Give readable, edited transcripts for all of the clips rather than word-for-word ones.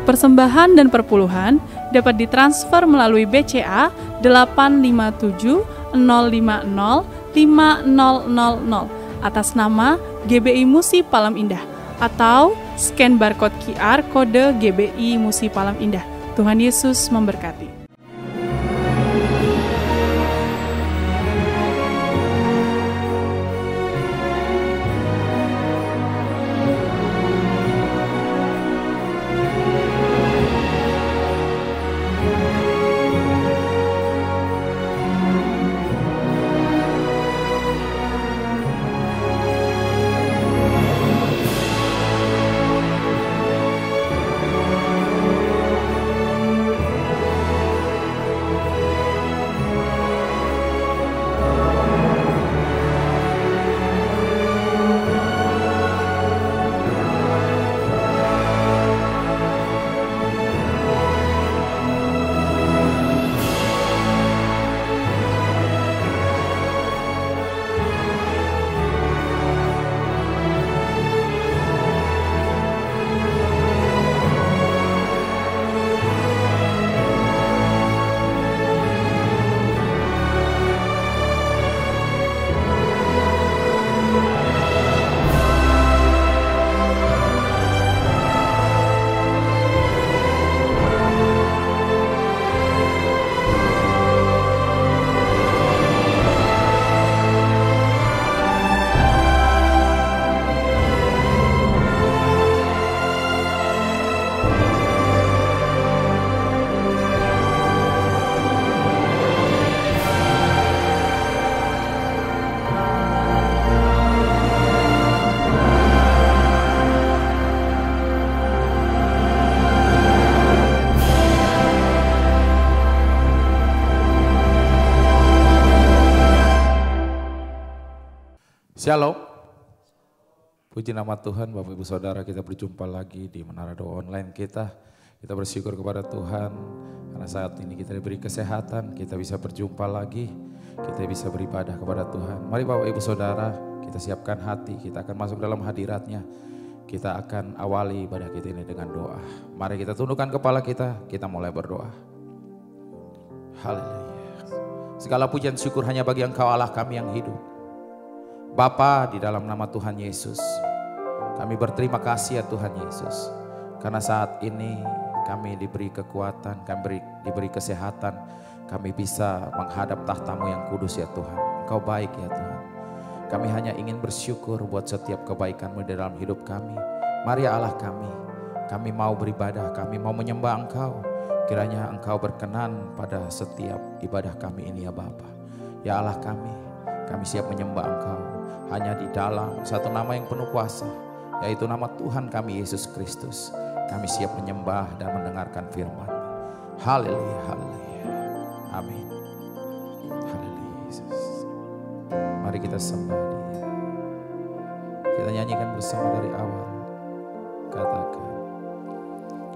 Persembahan dan perpuluhan dapat ditransfer melalui BCA 857 050 5000 atas nama GBI Musi Palem Indah atau scan barcode QR kode GBI Musi Palem Indah. Tuhan Yesus memberkati. Shalom. Puji nama Tuhan, Bapak Ibu Saudara, kita berjumpa lagi di Menara Doa Online kita. Kita bersyukur kepada Tuhan karena saat ini kita diberi kesehatan, kita bisa berjumpa lagi, kita bisa beribadah kepada Tuhan. Mari Bapak Ibu Saudara, kita siapkan hati, kita akan masuk dalam hadirat-Nya. Kita akan awali ibadah kita ini dengan doa. Mari kita tundukkan kepala kita mulai berdoa. Haleluya. Segala pujian syukur hanya bagi Engkau Allah kami yang hidup. Bapa, di dalam nama Tuhan Yesus, kami berterima kasih ya Tuhan Yesus. Karena saat ini kami diberi kekuatan, kami diberi kesehatan. Kami bisa menghadap tahta-Mu yang kudus ya Tuhan. Engkau baik ya Tuhan. Kami hanya ingin bersyukur buat setiap kebaikan-Mu di dalam hidup kami. Mari ya Allah kami mau beribadah, kami mau menyembah Engkau. Kiranya Engkau berkenan pada setiap ibadah kami ini ya Bapa. Ya Allah kami siap menyembah Engkau. Hanya di dalam satu nama yang penuh kuasa, yaitu nama Tuhan kami Yesus Kristus. Kami siap menyembah dan mendengarkan firman. Haleluya, haleluya. Amin. Haleluya Yesus. Mari kita sembah Dia. Kita nyanyikan bersama dari awal. Katakan,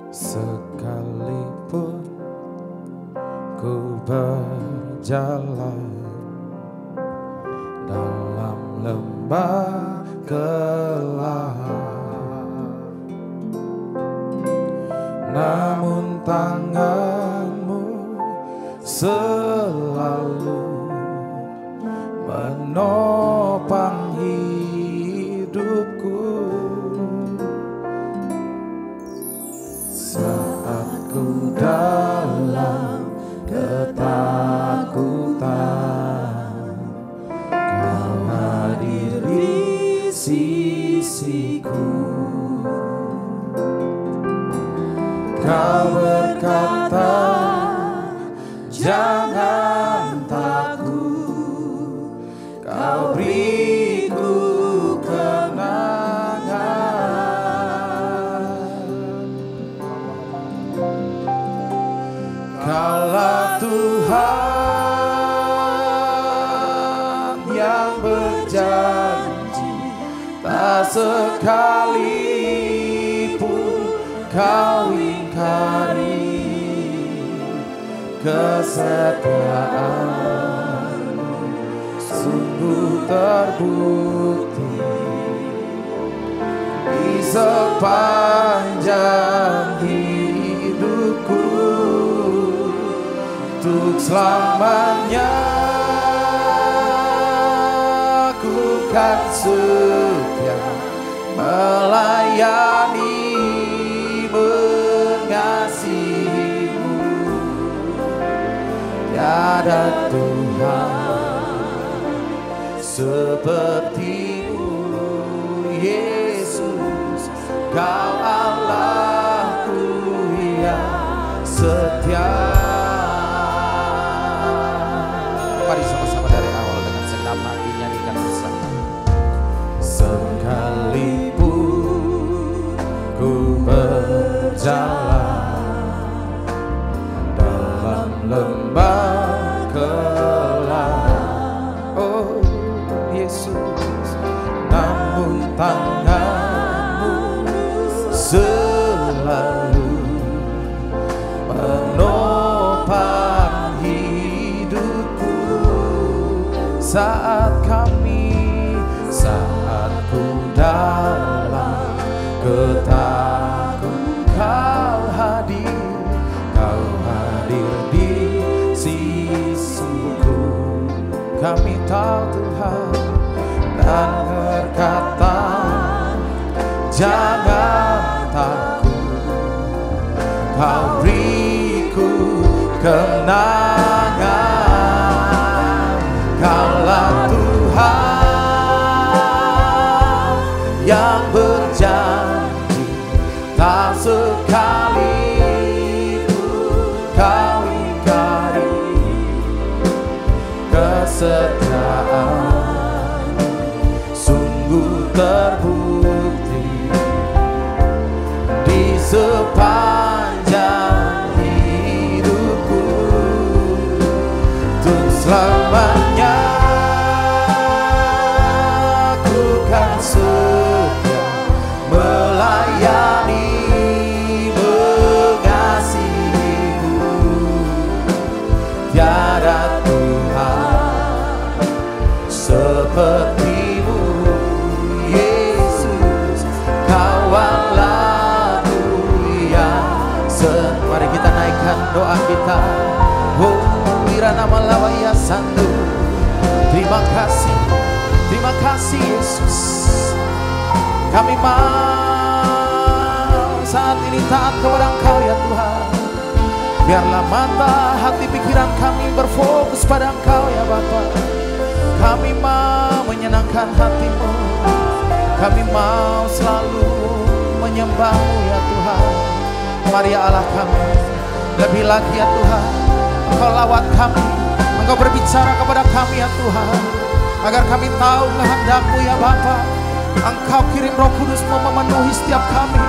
sekalipun ku berjalan dalam lembah gelap, namun tangan-Mu selalu menopang hidupku. Saat ku dalam ketakutan, Kau hadir di sisiku. Kau berkata, jangan takut, Kau beriku kenangan. Kaulah Tuhan yang berjanji, tak sekalipun Kau ingkari kesetiaan-Mu, sungguh terbukti di sepanjang hidup. untuk selamanya. Ku kan setia melayani, mengasihimu. Tiada Tuhan sepertimu, Yesus. Kau Allahku yang setia. Mari sama-sama dari awal dengan segenap hati nyanyikan bersama. Sekalipun ku berjalan dalam lembah gelap, oh Yesus, namun tanganmu selalu menopang hidupku. Saat ku dalam ketakutan, kau hadir di sisiku. Kami tahu Tuhan dan berkata, jangan takut, kau beriku kemenangan. Kaulah Tuhan yang berjanji, tak sekalipun kau ingkari. Kesetiaan sungguh terbukti di sepanjang hidupku. Untuk selamanya ku kan setia melayani, mengasihimu. Tiada Tuhan sepertimu, Yesus. Kau Allahku yang setia. Mari kita naikkan doa kita. Oh, nama lawaya sandu. Terima kasih Yesus. Kami mau saat ini taat kepada Engkau ya Tuhan. Biarlah mata hati pikiran kami berfokus pada Engkau ya Bapa. Kami mau menyenangkan hati-Mu. Kami mau selalu menyembah-Mu ya Tuhan. Mari ya Allah kami, lebih lagi ya Tuhan, Engkau lawat kami, Engkau berbicara kepada kami ya Tuhan, agar kami tahu kehendak-Mu ya Bapa. Engkau kirim Roh Kudus memenuhi setiap kami,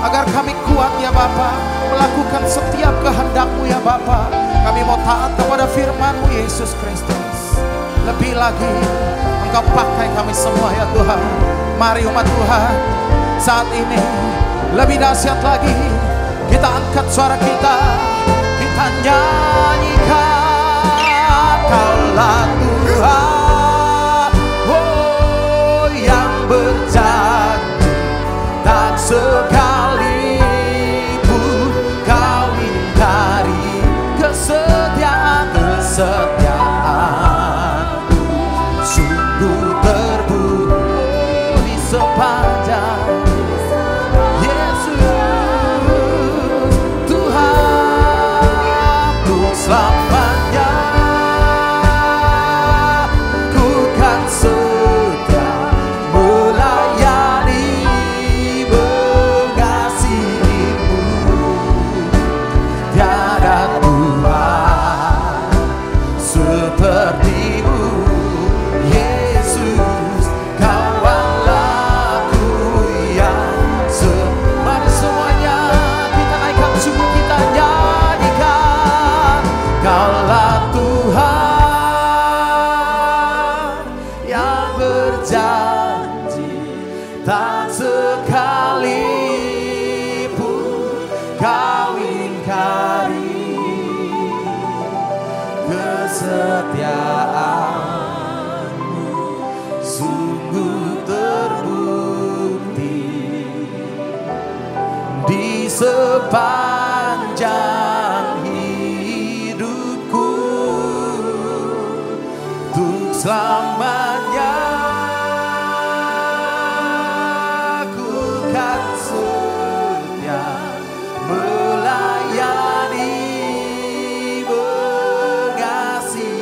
agar kami kuat ya Bapa, melakukan setiap kehendak-Mu ya Bapa. Kami mau taat kepada firman-Mu Yesus Kristus. Lebih lagi Engkau pakai kami semua ya Tuhan. Mari umat Tuhan, saat ini lebih dahsyat lagi, kita angkat suara kita, kita nyanyikan. Kaulah Tuhan, oh yang berjanji, tak sekalipun kau ingkari. Kesetiaan-Mu sungguh terbukti di sepanjang. Selamanya ku kan setia melayani, mengasihimu. Tiada Tuhan sepertimu, Yesus. Kau Allahku yang mari semuanya kita naikkan suku kita, nyanyikan. Kaulah Tuhan yang berjanji, tak sekalipun kau ingkari. Kesetiaan-Mu sungguh terbukti di sepanjang hidupku. selamanya ku kan setia melayani mengasihimu.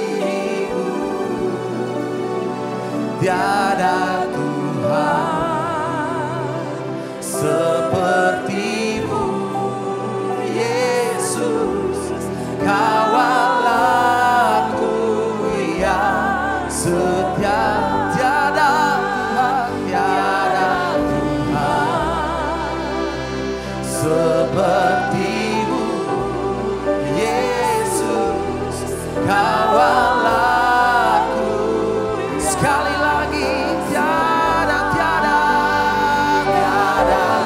Tiada Tuhan sepertimu, Yesus. Kawal aku yang setia. Tiada Tuhan, tiada Tuhan sepertimu, Yesus. Kawal aku. Sekali lagi, tiada, tiada, tiada,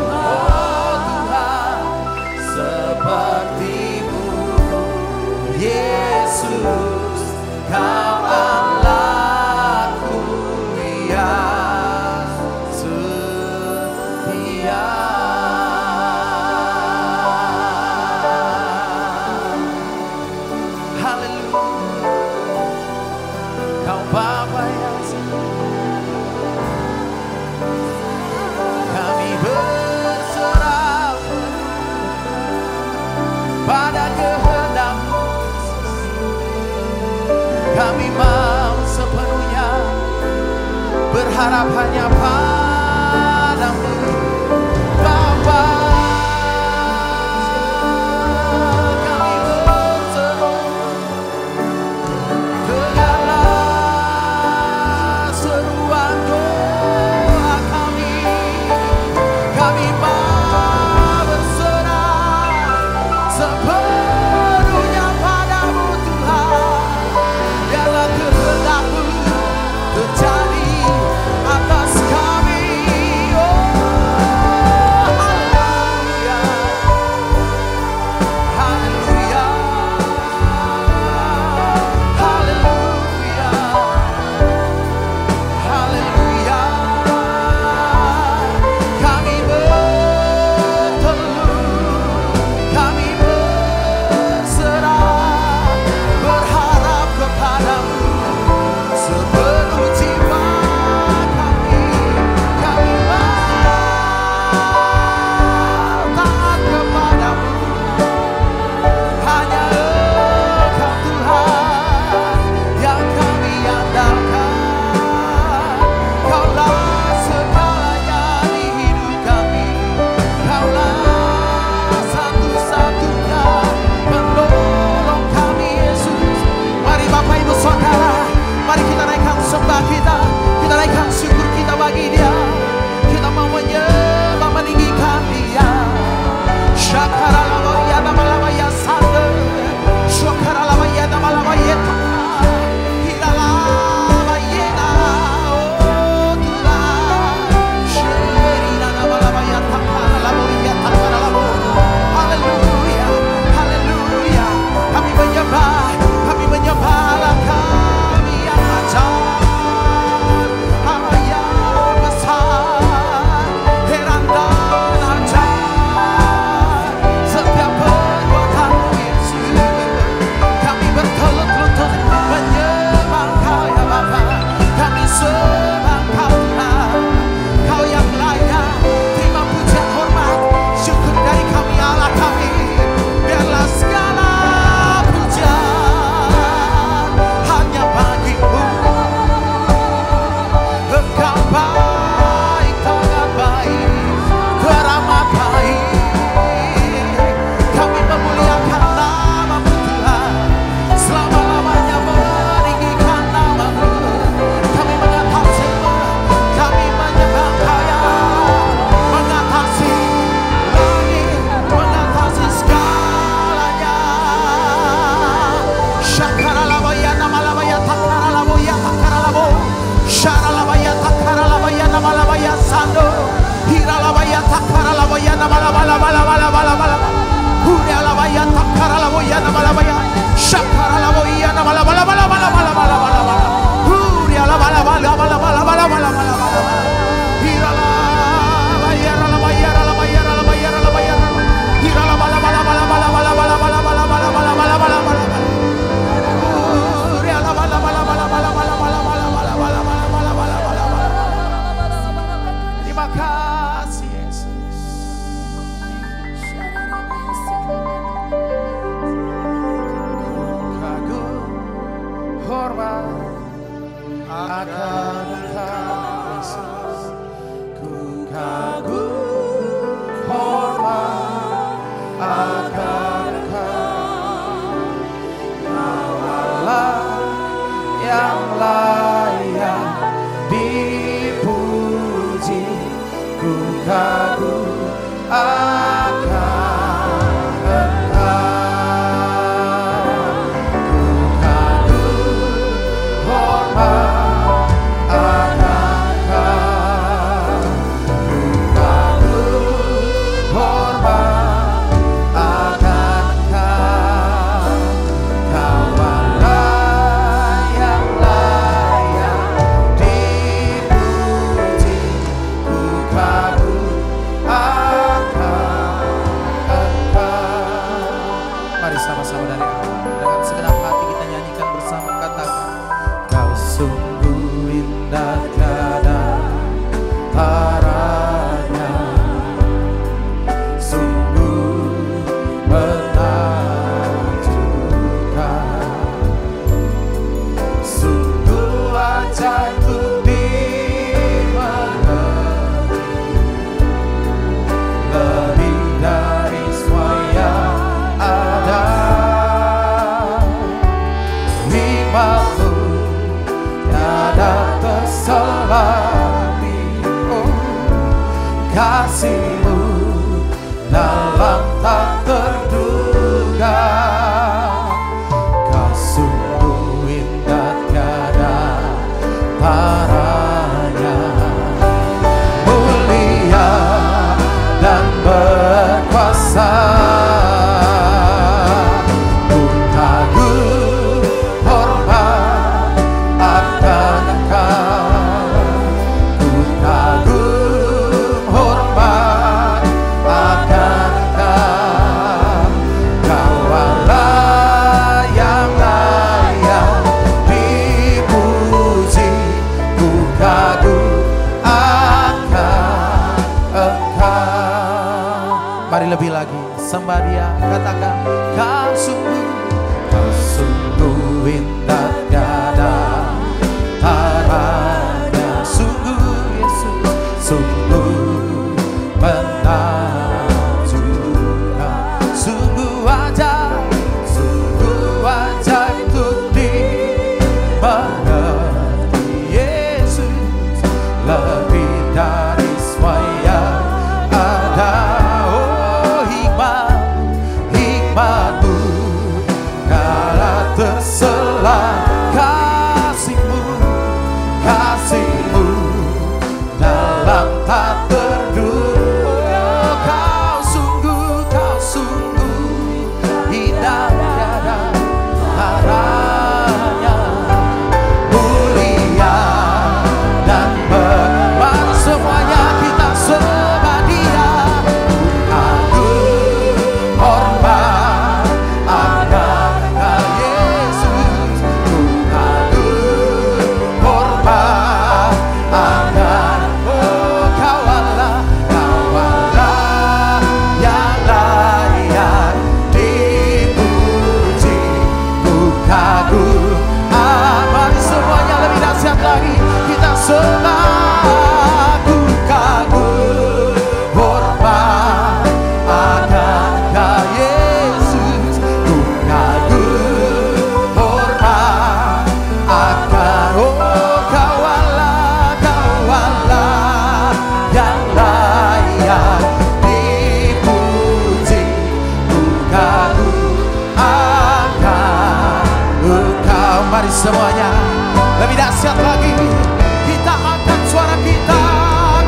oh Tuhan sepertimu, Yesus. Kawal aku yang setia. Haleluya, Kau Bapa yang kami berserah pada kehendak-Mu. Kami mau sepenuhnya berharap hanya pada-Mu, Bapa. Kami berseru, dengarlah seruan doa kami. Kami mau berserah sepenuhnya pada-Mu, Tuhan. Biarlah kehendak-Mu terjadi atas kami. Mari lebih lagi sembah Dia, katakan Kau sungguh indah tiada taranya, sungguh Yesus, sungguh menakjubkan, sungguh ajaib untuk dimengerti. Yesus lebih dari semua yang ada. Oh, hikmat-Mu kala terselah, kasih-Mu dalam tak terduga. Kau sungguh indah tiada taranya, mulia dan mari semuanya kita sembah Dia. Agung hormat akan Yesus, agung hormat akan Kau Allah yang layak dipuji. Ku kagum, mari semuanya lebih dahsyat lagi kita sembah. Ku kagum hormat akan Yesus, ku kagum hormat akan Kau Allah yang layak dipuji. Ku kagum akan Engkau. Mari semuanya lebih dahsyat lagi kita angkat suara kita.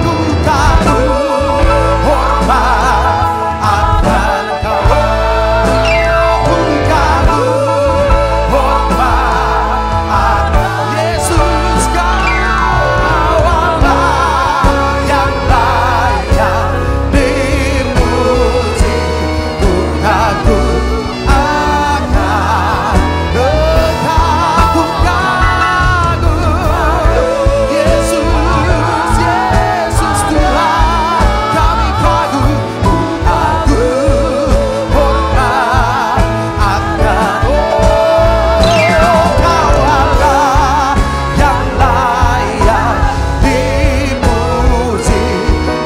Ku kagum hormat akan Engkau, ku kagum hormat akan Yesus. Kau Allah yang layak dipuji. Ku kagum akan Engkau, ku kagum Yesus, Yesus Tuhan kami kagum. Ku kagum hormat akan Kau Allah yang layak dipuji.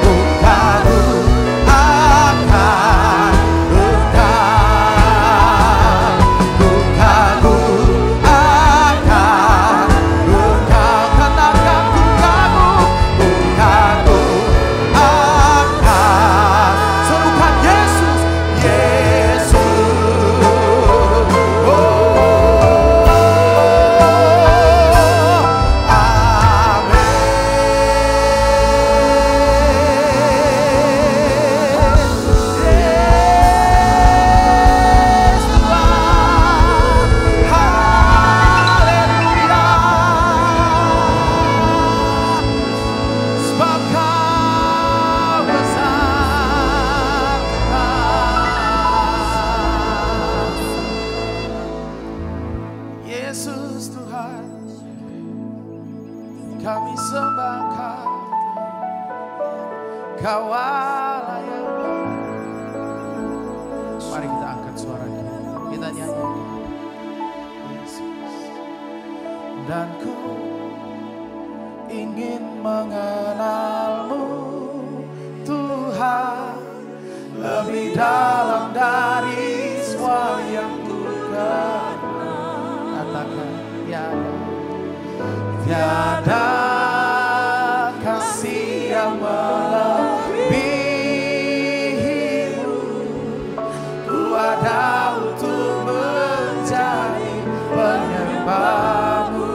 Ku kagum akan Engkau, ku kagum akan Engkau. Katakan ku kagum akan sembuhkan Yesus, Yesus. Yesus Tuhan, kami sembah Kau, Kau Allah yang baik. Mari kita angkat suara kita nyanyi. Yesus, dan ku ingin mengenal-Mu Tuhan lebih dalam dari semua yang ku kenal. Katakan tiada kasih yang melebihi-Mu. Ku ada untuk menjadi penyembah-Mu,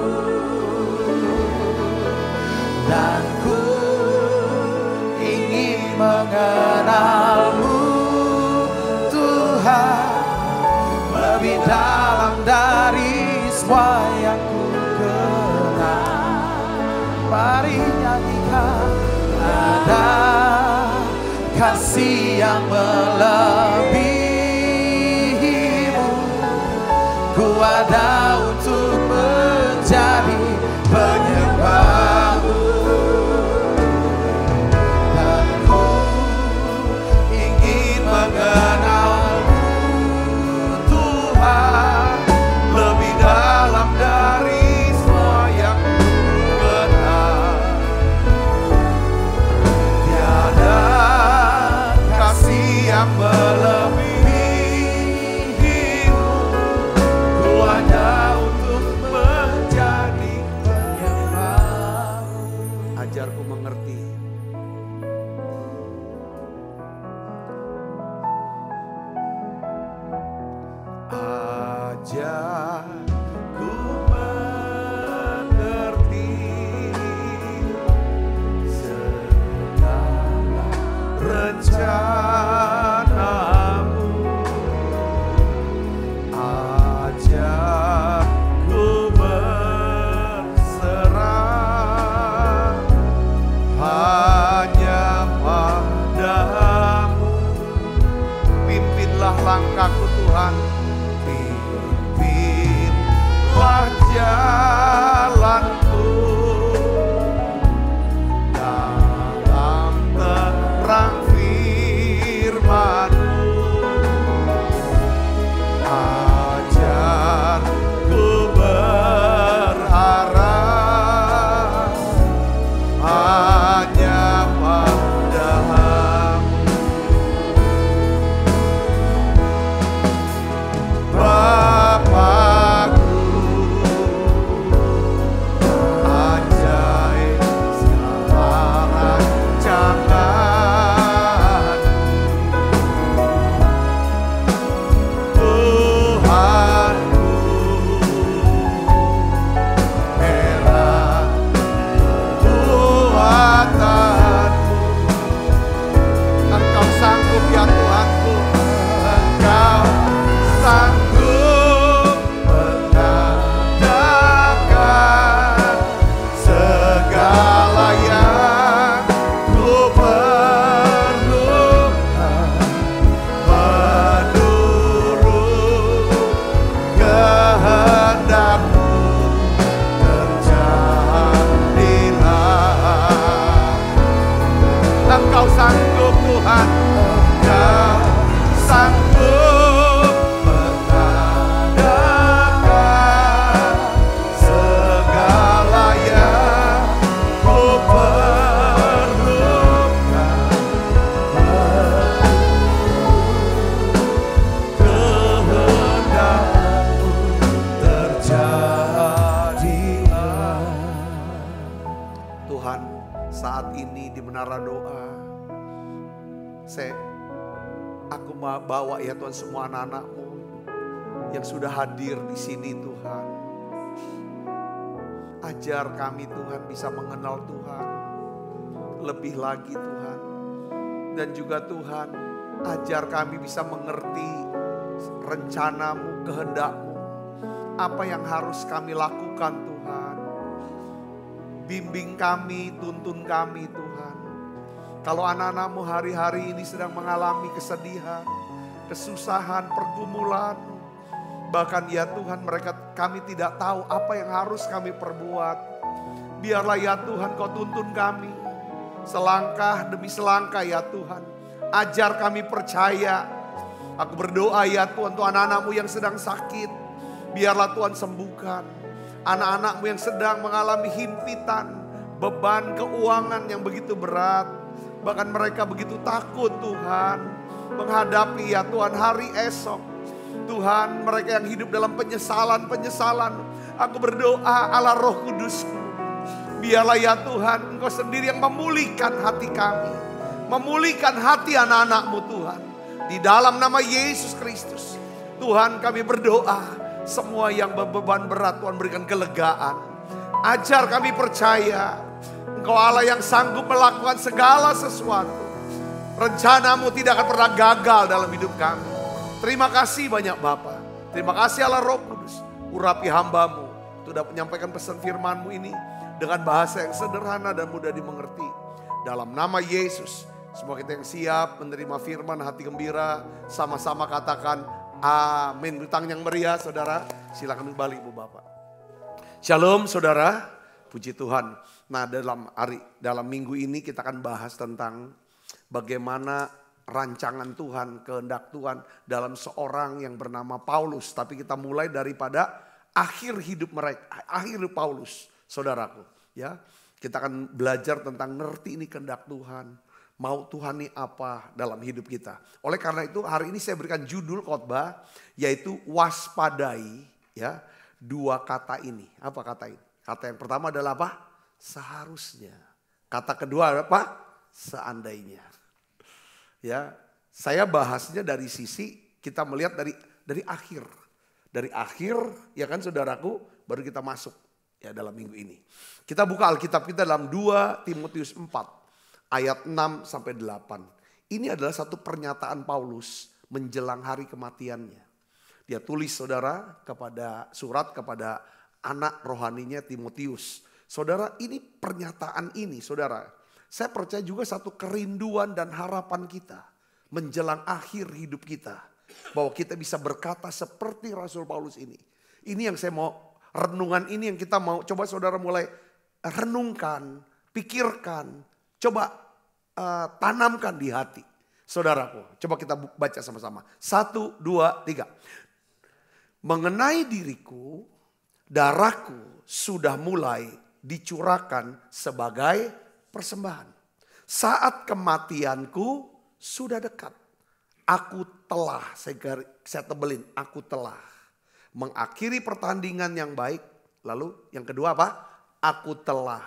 dan ku ingin mengenal-Mu Tuhan lebih dalam dari semua yang ku kenal. Mari nyanyikan, ada kasih yang melebihi-Mu. Ku ada untuk menjadi penyembah-Mu, dan ku ingin yang melebihimu. Ku hanya untuk menjadi yang baru. Ajarku mengerti. Ajarku mengerti segala rencanamu. Ajarku berserah hanya padamu. Pimpinlah langkahku Tuhan, pimpinlah jalanku dalam terang firman-Mu. Ajarku berharap hanya padamu. Bapakku, ajaib segala rancangan. Tuhanku, heran kuatanmu. Engkau sanggup ya Tuhanku, Engkau sanggup mengadakan segala yang ku perlukan menurut kehendak-Mu. Terjadilah. Engkau sanggup Tuhan, Engkau sanggup mengadakan segala yang ku perlukan kehendak-Mu. Terjadilah. Tuhan, saat ini di menara doa, aku mau bawa ya Tuhan semua anak-anak-Mu yang sudah hadir di sini Tuhan. Ajar kami Tuhan bisa mengenal Tuhan lebih lagi Tuhan. Dan juga Tuhan, ajar kami bisa mengerti rencana-Mu, kehendak-Mu. Apa yang harus kami lakukan Tuhan. Bimbing kami, tuntun kami Tuhan. Kalau anak-anak-Mu hari-hari ini sedang mengalami kesedihan, kesusahan, pergumulan, bahkan ya Tuhan kami tidak tahu apa yang harus kami perbuat. Biarlah ya Tuhan Kau tuntun kami selangkah demi selangkah ya Tuhan. Ajar kami percaya. Aku berdoa ya Tuhan untuk anak-anak-Mu yang sedang sakit, biarlah Tuhan sembuhkan. Anak-anak-Mu yang sedang mengalami himpitan, beban keuangan yang begitu berat. Bahkan mereka begitu takut Tuhan menghadapi ya Tuhan hari esok. Tuhan, mereka yang hidup dalam penyesalan-penyesalan. Aku berdoa Allah Roh Kudus-Mu, biarlah ya Tuhan Engkau sendiri yang memulihkan hati kami. Memulihkan hati anak-anak-Mu Tuhan. Di dalam nama Yesus Kristus. Tuhan, kami berdoa semua yang berbeban berat Tuhan berikan kelegaan. Ajar kami percaya Engkau Allah yang sanggup melakukan segala sesuatu. Rencana-Mu tidak akan pernah gagal dalam hidup kami. Terima kasih banyak Bapa. Terima kasih Allah Roh Kudus. Urapi hamba-Mu sudah menyampaikan pesan firman-Mu ini dengan bahasa yang sederhana dan mudah dimengerti. Dalam nama Yesus, semua kita yang siap menerima firman hati gembira, sama-sama katakan amin. Tangan yang meriah saudara, silakan kembali Ibu Bapak. Shalom saudara, puji Tuhan. Nah dalam minggu ini kita akan bahas tentang bagaimana rancangan Tuhan, kehendak Tuhan dalam seorang yang bernama Paulus. Tapi kita mulai daripada akhir hidup mereka, akhir hidup Paulus, saudaraku. Ya, kita akan belajar tentang ngerti ini kehendak Tuhan. Mau Tuhan nih apa dalam hidup kita. Oleh karena itu hari ini saya berikan judul khotbah yaitu waspadai ya. Dua kata ini. Apa kata ini? Kata yang pertama adalah apa? Seharusnya. Kata kedua apa? Seandainya. Ya, saya bahasnya dari sisi kita melihat dari akhir. Dari akhir ya kan saudaraku baru kita masuk ya dalam minggu ini. Kita buka Alkitab kita dalam 2 Timotius 4 ayat 6 sampai 8. Ini adalah satu pernyataan Paulus menjelang hari kematiannya. Dia tulis saudara surat kepada anak rohaninya Timotius. Saudara, ini pernyataan ini saudara. Saya percaya juga satu kerinduan dan harapan kita menjelang akhir hidup kita. Bahwa kita bisa berkata seperti Rasul Paulus ini. Ini yang saya mau, renungan ini yang kita mau coba saudara mulai renungkan, pikirkan, coba tanamkan di hati. Saudaraku, coba kita baca sama-sama. 1, 2, 3. Mengenai diriku, darahku sudah mulai dicurahkan sebagai persembahan. Saat kematianku sudah dekat. Aku telah, saya tebelin, aku telah mengakhiri pertandingan yang baik. Lalu yang kedua apa? Aku telah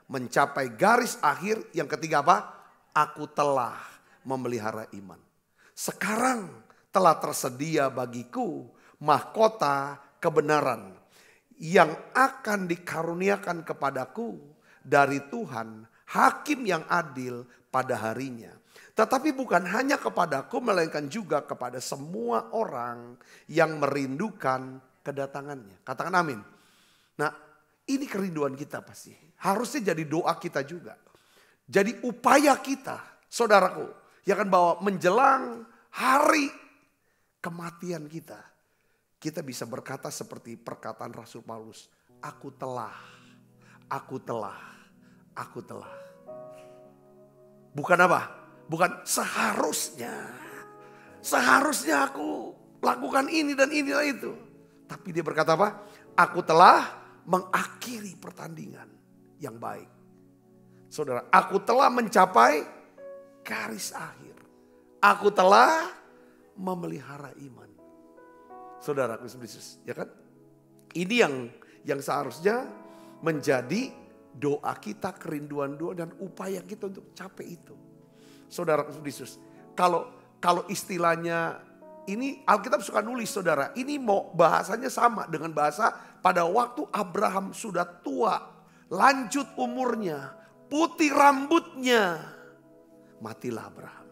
mencapai garis akhir. Yang ketiga apa? Aku telah memelihara iman. Sekarang telah tersedia bagiku mahkota kebenaran yang akan dikaruniakan kepadaku dari Tuhan, hakim yang adil pada harinya. Tetapi bukan hanya kepadaku, melainkan juga kepada semua orang yang merindukan kedatangannya. Katakan amin. Nah, ini kerinduan kita pasti. Harusnya jadi doa kita juga. Jadi upaya kita, saudaraku, yang akan bawa menjelang hari kematian kita. Kita bisa berkata seperti perkataan Rasul Paulus. Aku telah. Bukan apa? Bukan seharusnya. Seharusnya aku lakukan ini dan itu. Tapi dia berkata apa? Aku telah mengakhiri pertandingan yang baik. Saudara, aku telah mencapai garis akhir. Aku telah memelihara iman. Saudara Yesus, ya kan? Ini yang seharusnya menjadi doa kita, kerinduan doa dan upaya kita untuk capai itu. Saudara Yesus, kalau istilahnya ini Alkitab suka nulis saudara, ini mau bahasanya sama dengan bahasa pada waktu Abraham sudah tua, lanjut umurnya, putih rambutnya, matilah Abraham.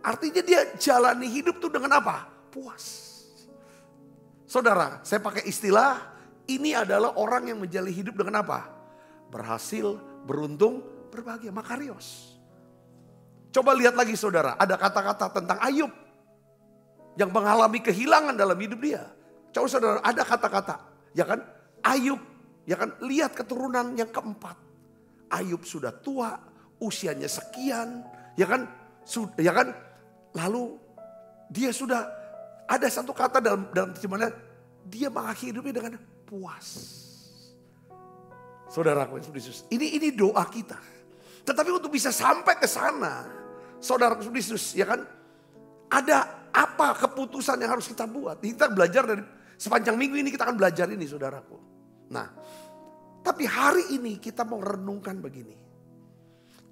Artinya dia jalani hidup tuh dengan apa? Puas. Saudara, saya pakai istilah, ini adalah orang yang menjalani hidup dengan apa? Berhasil, beruntung, berbahagia, makarios. Coba lihat lagi saudara, ada kata-kata tentang Ayub yang mengalami kehilangan dalam hidup dia. Coba saudara, ada kata-kata, ya kan? Ayub, ya kan? Lihat keturunan yang keempat. Ayub sudah tua, usianya sekian, ya kan? Ya kan? Lalu dia sudah ada satu kata dalam terjemahan, dia mengakhiri hidupnya dengan puas. Saudaraku Yesus, ini doa kita. Tetapi untuk bisa sampai ke sana, saudara Yesus, ya kan? Ada apa keputusan yang harus kita buat? Kita belajar dari sepanjang minggu ini, kita akan belajar ini saudaraku. Nah, tapi hari ini kita mau renungkan begini.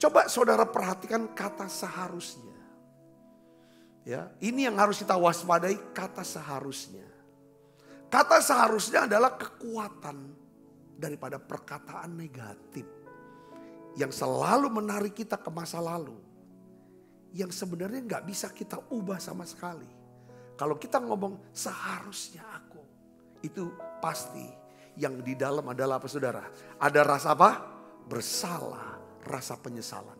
Coba saudara perhatikan kata seharusnya. Ya, ini yang harus kita waspadai, kata seharusnya. Kata seharusnya adalah kekuatan daripada perkataan negatif yang selalu menarik kita ke masa lalu. Yang sebenarnya gak bisa kita ubah sama sekali. Kalau kita ngomong seharusnya aku, itu pasti yang di dalam adalah apa saudara? Ada rasa apa? Bersalah, rasa penyesalan.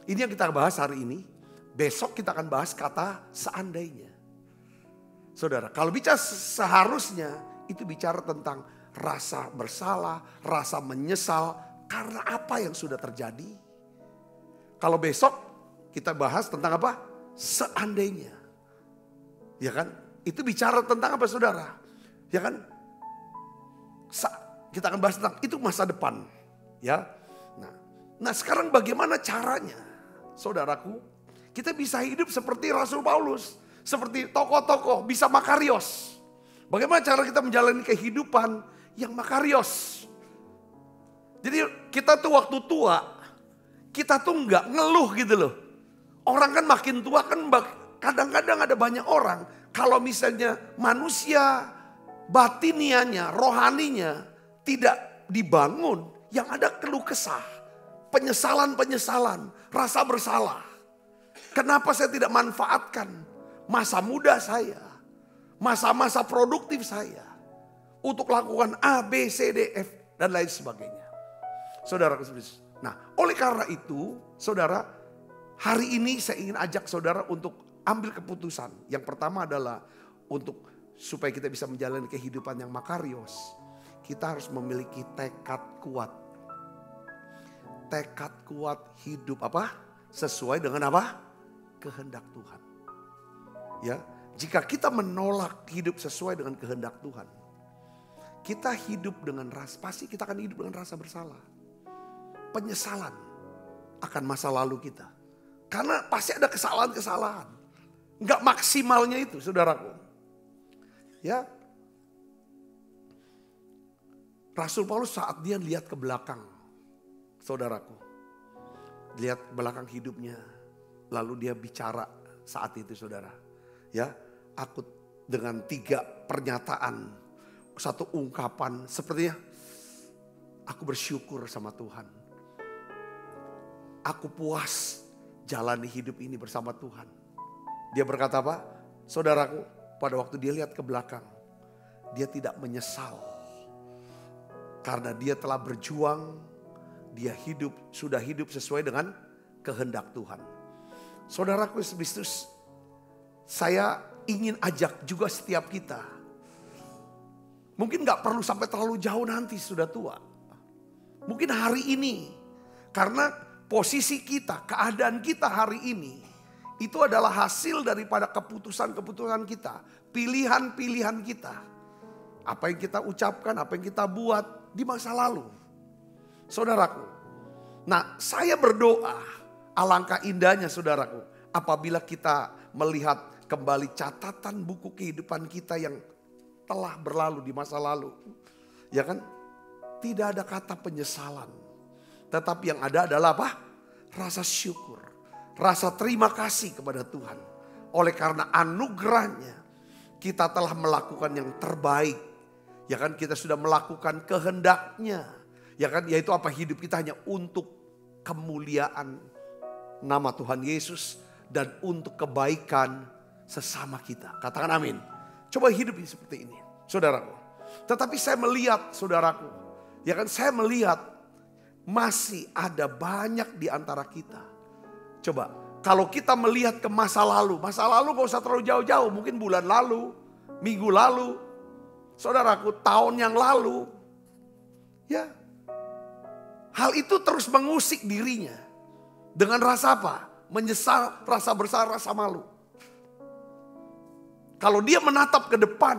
Ini yang kita bahas hari ini. Besok kita akan bahas kata seandainya. Saudara, kalau bicara seharusnya itu bicara tentang rasa bersalah, rasa menyesal karena apa yang sudah terjadi. Kalau besok kita bahas tentang apa? Seandainya. Ya kan? Itu bicara tentang apa saudara? Ya kan? Kita akan bahas tentang itu masa depan. Ya. Nah sekarang bagaimana caranya? saudaraku, kita bisa hidup seperti Rasul Paulus. Seperti tokoh-tokoh, bisa makarios. Bagaimana cara kita menjalani kehidupan yang makarios? Jadi kita tuh waktu tua, kita tuh nggak ngeluh gitu loh. Orang kan makin tua kan kadang-kadang ada banyak orang. Kalau misalnya manusia batinianya, rohaninya tidak dibangun, yang ada keluh kesah, penyesalan-penyesalan, rasa bersalah. Kenapa saya tidak manfaatkan masa muda saya, masa-masa produktif saya untuk lakukan A, B, C, D, F dan lain sebagainya. Saudara, nah oleh karena itu saudara, hari ini saya ingin ajak saudara untuk ambil keputusan. Yang pertama adalah untuk supaya kita bisa menjalani kehidupan yang makarios, kita harus memiliki tekad kuat. Tekad kuat hidup apa? Sesuai dengan apa? Kehendak Tuhan. Ya, jika kita menolak hidup sesuai dengan kehendak Tuhan, kita hidup dengan pasti kita akan hidup dengan rasa bersalah. Penyesalan akan masa lalu kita. Karena pasti ada kesalahan-kesalahan. Enggak maksimalnya itu, saudaraku. Ya. Rasul Paulus saat dia lihat ke belakang, saudaraku. Lihat belakang hidupnya. Lalu dia bicara saat itu, saudara. Ya, aku dengan 3 pernyataan, 1 ungkapan sepertinya, aku bersyukur sama Tuhan. Aku puas jalani hidup ini bersama Tuhan. Dia berkata apa? Saudaraku, pada waktu dia lihat ke belakang, dia tidak menyesal. Karena dia telah berjuang, dia sudah hidup sesuai dengan kehendak Tuhan. Saudaraku Kristus, saya ingin ajak juga setiap kita. Mungkin gak perlu sampai terlalu jauh nanti sudah tua. Mungkin hari ini, karena posisi kita, keadaan kita hari ini, itu adalah hasil daripada keputusan-keputusan kita. Pilihan-pilihan kita. Apa yang kita ucapkan, apa yang kita buat di masa lalu. Saudaraku. Nah, saya berdoa, alangkah indahnya saudaraku, apabila kita melihat kembali catatan buku kehidupan kita yang telah berlalu di masa lalu. Ya kan? Tidak ada kata penyesalan. Tetapi yang ada adalah apa? Rasa syukur. Rasa terima kasih kepada Tuhan. Oleh karena anugerahnya kita telah melakukan yang terbaik. Ya kan, kita sudah melakukan kehendaknya. Ya kan, yaitu apa? Hidup kita hanya untuk kemuliaan nama Tuhan Yesus. Dan untuk kebaikan sesama kita. Katakan amin. Coba hidup seperti ini, saudaraku. Tetapi saya melihat, saudaraku. Ya kan, saya melihat masih ada banyak di antara kita. Coba, kalau kita melihat ke masa lalu gak usah terlalu jauh-jauh. Mungkin bulan lalu, minggu lalu, saudaraku, tahun yang lalu. Ya, hal itu terus mengusik dirinya. Dengan rasa apa? Menyesal, rasa bersalah, rasa malu. Kalau dia menatap ke depan,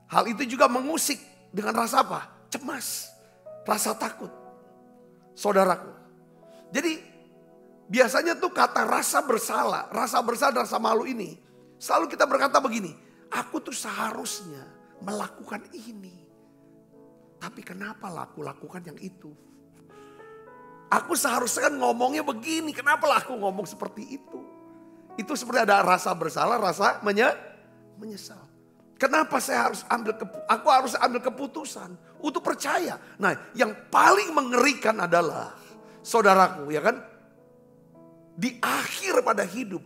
hal itu juga mengusik dengan rasa apa? Cemas, rasa takut. Saudaraku. Jadi biasanya tuh kata rasa bersalah, rasa malu ini. Selalu kita berkata begini, aku tuh seharusnya melakukan ini. Tapi kenapa aku lakukan yang itu? Aku seharusnya kan ngomongnya begini, kenapa aku ngomong seperti itu? Itu seperti ada rasa bersalah, rasa menyesal. Kenapa aku harus ambil keputusan untuk percaya. Nah, yang paling mengerikan adalah, saudaraku, ya kan? Di akhir pada hidup,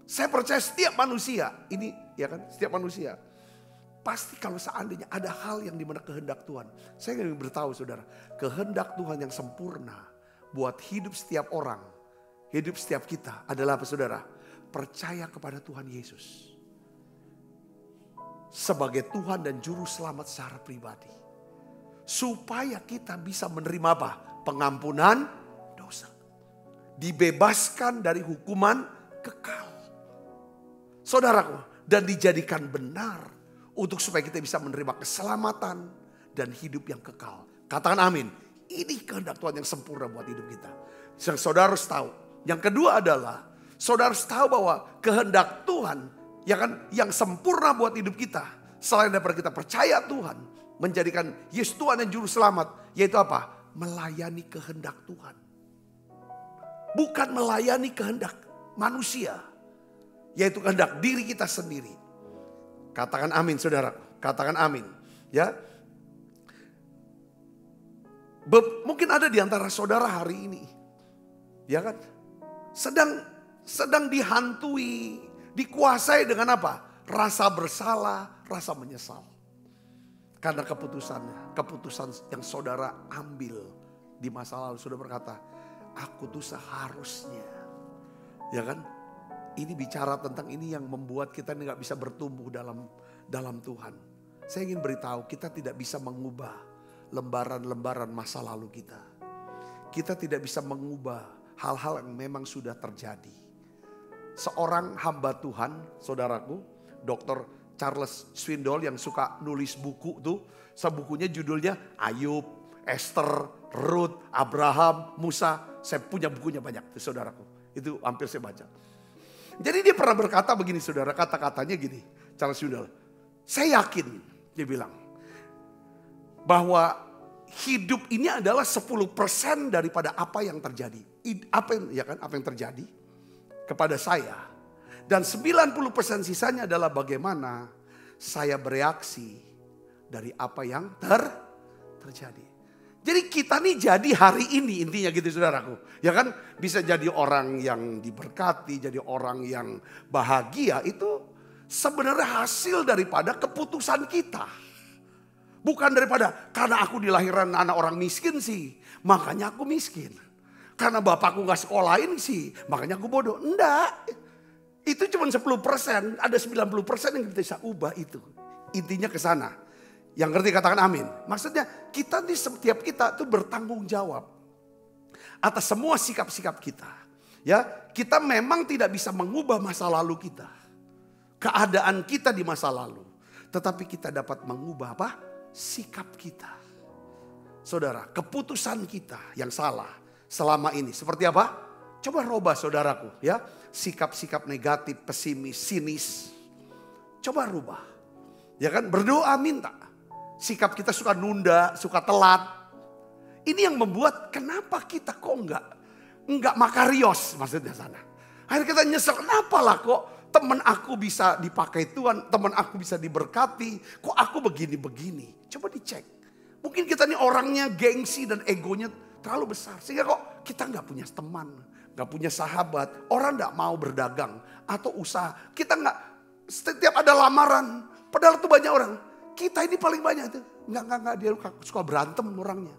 saya percaya setiap manusia, ini ya kan, setiap manusia. Pasti kalau seandainya ada hal yang dimana kehendak Tuhan. Saya ingin beritahu saudara, kehendak Tuhan yang sempurna buat hidup setiap orang, hidup setiap kita adalah apa saudara? Percaya kepada Tuhan Yesus sebagai Tuhan dan Juru Selamat secara pribadi. Supaya kita bisa menerima apa? Pengampunan dosa. Dibebaskan dari hukuman kekal. Saudaraku, dan dijadikan benar untuk supaya kita bisa menerima keselamatan dan hidup yang kekal. Katakan amin. Ini kehendak Tuhan yang sempurna buat hidup kita. Saudara harus tahu Yang kedua adalah saudara harus tahu bahwa kehendak Tuhan ya kan yang sempurna buat hidup kita. Selain daripada kita percaya Tuhan, menjadikan Yesus Tuhan dan Juru Selamat, yaitu apa? Melayani kehendak Tuhan. Bukan melayani kehendak manusia, yaitu kehendak diri kita sendiri. Katakan amin saudara, katakan amin. Ya, mungkin ada di antara saudara hari ini, ya kan, sedang dihantui, dikuasai dengan apa? Rasa bersalah, rasa menyesal. Karena keputusan yang saudara ambil di masa lalu. Saudara berkata, aku tuh seharusnya. Ya kan? Ini bicara tentang ini yang membuat kita gak bisa bertumbuh dalam Tuhan. Saya ingin beritahu, kita tidak bisa mengubah lembaran-lembaran masa lalu kita. Kita tidak bisa mengubah hal-hal yang memang sudah terjadi. Seorang hamba Tuhan, saudaraku, Dr. Charles Swindoll yang suka nulis buku tuh. Sebukunya judulnya Ayub, Esther, Ruth, Abraham, Musa. Saya punya bukunya banyak tuh saudaraku. Itu hampir saya baca. Jadi dia pernah berkata begini saudara, kata-katanya gini. Charles Swindoll, saya yakin dia bilang bahwa hidup ini adalah 10% daripada apa yang terjadi. Apa yang terjadi kepada saya. Dan 90% sisanya adalah bagaimana saya bereaksi dari apa yang terjadi. Jadi kita nih jadi hari ini intinya gitu saudaraku. Ya kan bisa jadi orang yang diberkati, jadi orang yang bahagia itu sebenarnya hasil daripada keputusan kita. Bukan daripada karena aku dilahirkan anak orang miskin sih, makanya aku miskin. Karena bapakku gak sekolahin sih, makanya aku bodoh. Enggak. Itu cuma 10%, ada 90% yang kita bisa ubah itu. Intinya ke sana. Yang ngerti katakan amin. Maksudnya kita nih setiap kita tuh bertanggung jawab atas semua sikap-sikap kita. Ya, kita memang tidak bisa mengubah masa lalu kita. Keadaan kita di masa lalu. Tetapi kita dapat mengubah apa? Sikap kita. Saudara, keputusan kita yang salah selama ini seperti apa? Coba rubah saudaraku ya. Sikap-sikap negatif, pesimis, sinis. Coba rubah. Ya kan, berdoa minta. Sikap kita suka nunda, suka telat. Ini yang membuat kenapa kita kok enggak makarios maksudnya sana. Akhirnya kita nyesel, kenapa lah kok teman aku bisa dipakai Tuhan, teman aku bisa diberkati. Kok aku begini-begini. Coba dicek. Mungkin kita nih orangnya gengsi dan egonya terlalu besar. Sehingga kok kita enggak punya teman. Gak punya sahabat, orang gak mau berdagang atau usaha. Kita gak, setiap ada lamaran, padahal itu banyak orang. Kita ini paling banyak itu. Enggak, dia suka berantem orangnya.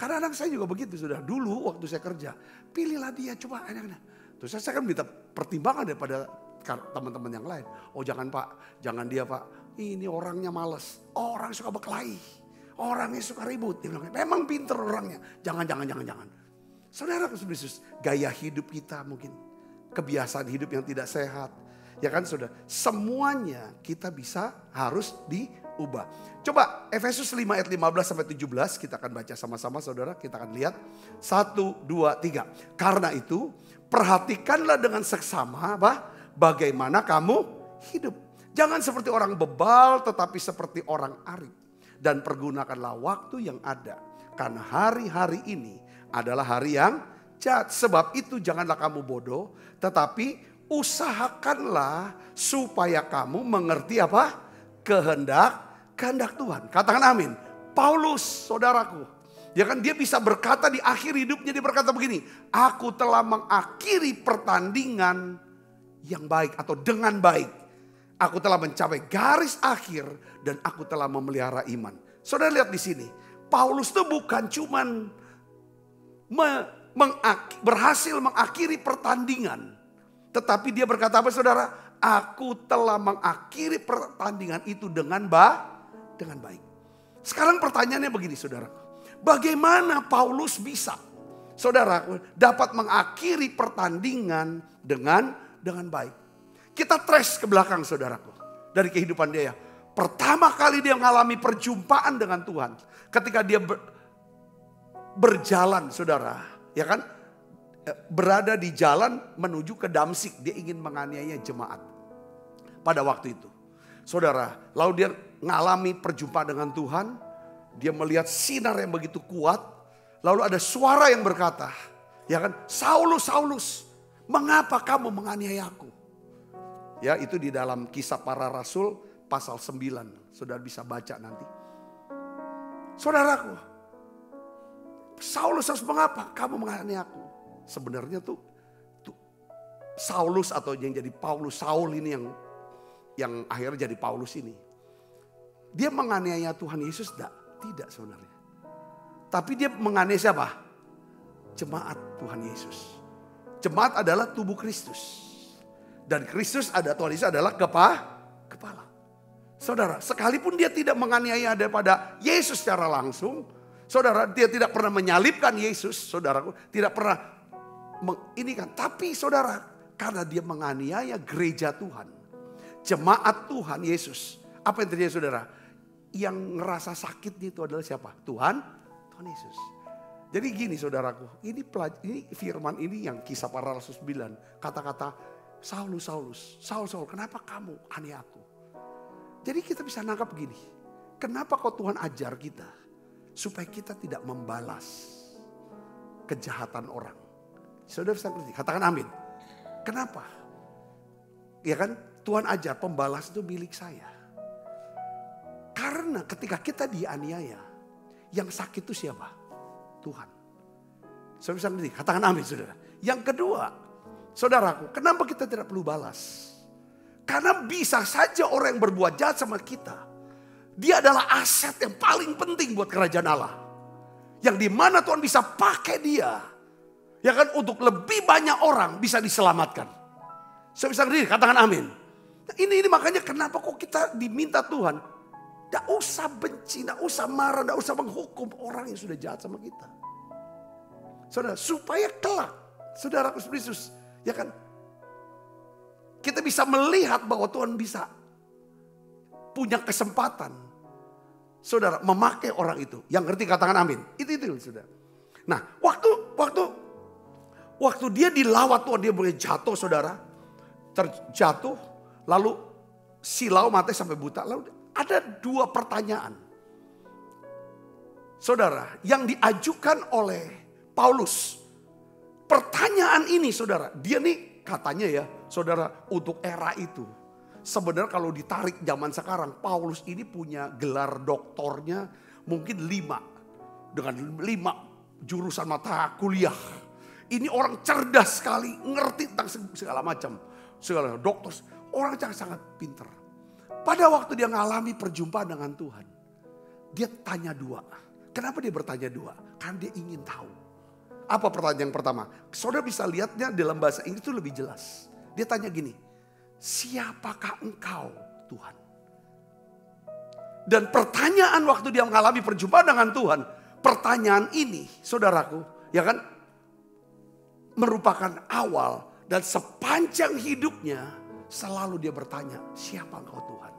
Karena anak saya juga begitu sudah. Dulu waktu saya kerja, pilihlah dia coba anak-anak. Terus saya kan minta pertimbangan daripada teman-teman yang lain. Oh jangan pak, jangan dia pak. Ini orangnya males, orang suka berkelahi. Orangnya suka ribut. Dia bilang, memang pinter orangnya. Jangan. Saudara Yesus, gaya hidup kita mungkin. Kebiasaan hidup yang tidak sehat. Ya kan saudara, semuanya kita harus diubah. Coba Efesus 5 ayat 15 sampai 17 kita akan baca sama-sama saudara. Kita akan lihat 1, 2, 3. Karena itu perhatikanlah dengan seksama bagaimana kamu hidup. Jangan seperti orang bebal tetapi seperti orang arif. Dan pergunakanlah waktu yang ada. Karena hari-hari ini adalah hari yang jahat. Sebab itu janganlah kamu bodoh, tetapi usahakanlah supaya kamu mengerti apa? Kehendak Tuhan. Katakan amin. Paulus saudaraku, ya kan dia bisa berkata di akhir hidupnya, dia berkata begini, aku telah mengakhiri pertandingan yang baik atau dengan baik. Aku telah mencapai garis akhir dan aku telah memelihara iman. Saudara lihat di sini, Paulus itu bukan cuman berhasil mengakhiri pertandingan. Tetapi dia berkata apa saudara? Aku telah mengakhiri pertandingan itu dengan baik. Sekarang pertanyaannya begini saudara. Bagaimana Paulus bisa saudara dapat mengakhiri pertandingan dengan baik? Kita trace ke belakang saudaraku. Dari kehidupan dia. Pertama kali dia mengalami perjumpaan dengan Tuhan. Ketika dia berjalan saudara, ya kan? berada di jalan menuju ke Damsyik. Dia ingin menganiaya jemaat pada waktu itu. Saudara, lalu dia ngalami perjumpaan dengan Tuhan. Dia melihat sinar yang begitu kuat. Lalu ada suara yang berkata, ya kan, Saulus, Saulus, mengapa kamu menganiaya aku? Ya, itu di dalam Kisah Para Rasul pasal 9. Saudara bisa baca nanti. Saudaraku, Saulus, mengapa kamu menganiaya aku? Sebenarnya tuh Saulus atau yang jadi Paulus, Saul ini yang akhirnya jadi Paulus ini. Dia menganiaya Tuhan Yesus? Tidak sebenarnya. Tapi dia menganiaya siapa? Jemaat Tuhan Yesus. Jemaat adalah tubuh Kristus. Dan Kristus Tuhan Yesus adalah kepala. Saudara, sekalipun dia tidak menganiaya daripada Yesus secara langsung. Saudara, dia tidak pernah menyalibkan Yesus. Saudaraku, tidak pernah tapi saudara, karena dia menganiaya gereja Tuhan. Jemaat Tuhan Yesus. Apa yang terjadi saudara? Yang ngerasa sakit itu adalah siapa? Tuhan Yesus. Jadi gini saudaraku, ini firman ini yang Kisah Para Rasul 9. Kata-kata Saulus, Saul, kenapa kamu aniaya aku? Jadi kita bisa nangkap gini. Kenapa kau Tuhan ajar kita? Supaya kita tidak membalas kejahatan orang. Saudara bisa ngerti, katakan amin. Kenapa? Ya kan, Tuhan ajar pembalas itu milik saya. Karena ketika kita dianiaya, yang sakit itu siapa? Tuhan. Saudara bisa ngerti, katakan amin saudara. Yang kedua, saudaraku, kenapa kita tidak perlu balas? Karena bisa saja orang yang berbuat jahat sama kita, dia adalah aset yang paling penting buat kerajaan Allah. Yang dimana Tuhan bisa pakai dia. Ya kan, untuk lebih banyak orang bisa diselamatkan. Saya bisa ngerti, katakan amin. Nah, ini makanya kenapa kok kita diminta Tuhan. Tidak usah benci, tidak usah marah, tidak usah menghukum orang yang sudah jahat sama kita. Saudara, supaya kelak, saudara Kristus, ya kan, kita bisa melihat bahwa Tuhan bisa punya kesempatan, saudara, memakai orang itu. Yang ngerti katakan amin. Itu saudara. Nah, waktu dia dilawat Tuhan, dia boleh jatuh saudara, terjatuh, lalu silau mati sampai buta. Lalu ada dua pertanyaan, saudara, yang diajukan oleh Paulus. Pertanyaan ini saudara, dia nih katanya ya saudara, untuk era itu. Sebenarnya kalau ditarik zaman sekarang, Paulus ini punya gelar doktornya mungkin 5. Dengan 5 jurusan mata kuliah. Ini orang cerdas sekali, ngerti tentang segala macam. Segala dokter, orang yang sangat pintar. Pada waktu dia mengalami perjumpaan dengan Tuhan, dia tanya 2. Kenapa dia bertanya 2? Karena dia ingin tahu. Apa pertanyaan yang pertama? Saudara bisa lihatnya dalam bahasa Inggris itu lebih jelas. Dia tanya gini, siapakah engkau Tuhan? Dan pertanyaan waktu dia mengalami perjumpaan dengan Tuhan, pertanyaan ini saudaraku, ya kan, merupakan awal dan sepanjang hidupnya selalu dia bertanya, siapa engkau Tuhan?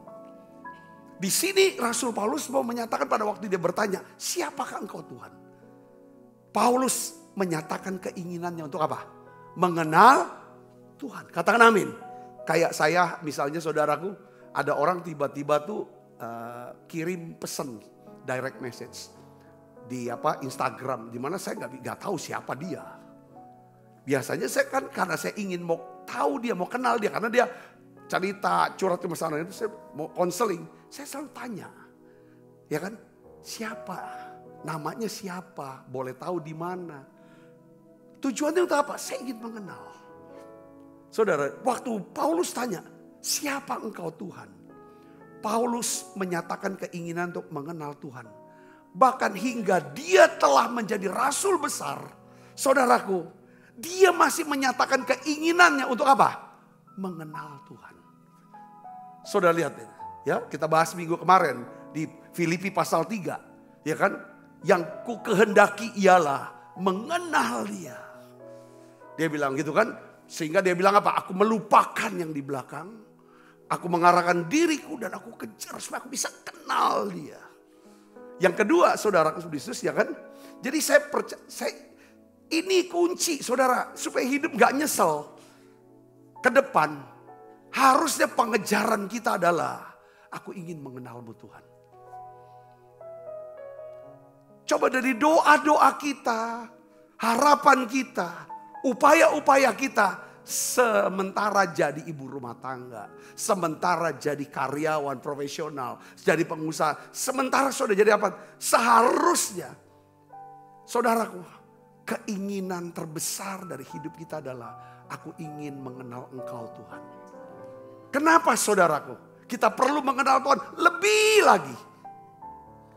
Di sini Rasul Paulus mau menyatakan pada waktu dia bertanya, siapakah engkau Tuhan? Paulus menyatakan keinginannya untuk apa? Mengenal Tuhan. Katakan amin. Kayak saya misalnya saudaraku, ada orang tiba-tiba tuh kirim pesan direct message di Instagram, di mana saya nggak tahu siapa dia. Biasanya saya kan karena saya ingin mau tahu dia, mau kenal dia, karena dia cerita curhat ke masalah itu, saya mau konseling, saya selalu tanya, ya kan, siapa, namanya siapa, boleh tahu di mana. Tujuannya untuk apa? Saya ingin mengenal. Saudara, waktu Paulus tanya, siapa engkau Tuhan? Paulus menyatakan keinginan untuk mengenal Tuhan. Bahkan hingga dia telah menjadi rasul besar, saudaraku, dia masih menyatakan keinginannya untuk apa? Mengenal Tuhan. Saudara lihat ya, kita bahas minggu kemarin di Filipi pasal 3, ya kan? Yang ku kehendaki ialah mengenal Dia. Dia bilang gitu kan, sehingga dia bilang apa? Aku melupakan yang di belakang, aku mengarahkan diriku dan aku kejar supaya aku bisa kenal Dia. Yang kedua, saudara Kristus, ya kan? Jadi saya Ini kunci saudara, supaya hidup gak nyesel. Ke depan, harusnya pengejaran kita adalah, aku ingin mengenalmu Tuhan. Coba dari doa-doa kita, harapan kita, upaya-upaya kita. Sementara jadi ibu rumah tangga, sementara jadi karyawan profesional, jadi pengusaha. Sementara saudara jadi apa? Seharusnya, saudaraku, keinginan terbesar dari hidup kita adalah aku ingin mengenal Engkau Tuhan. Kenapa saudaraku? Kita perlu mengenal Tuhan lebih lagi.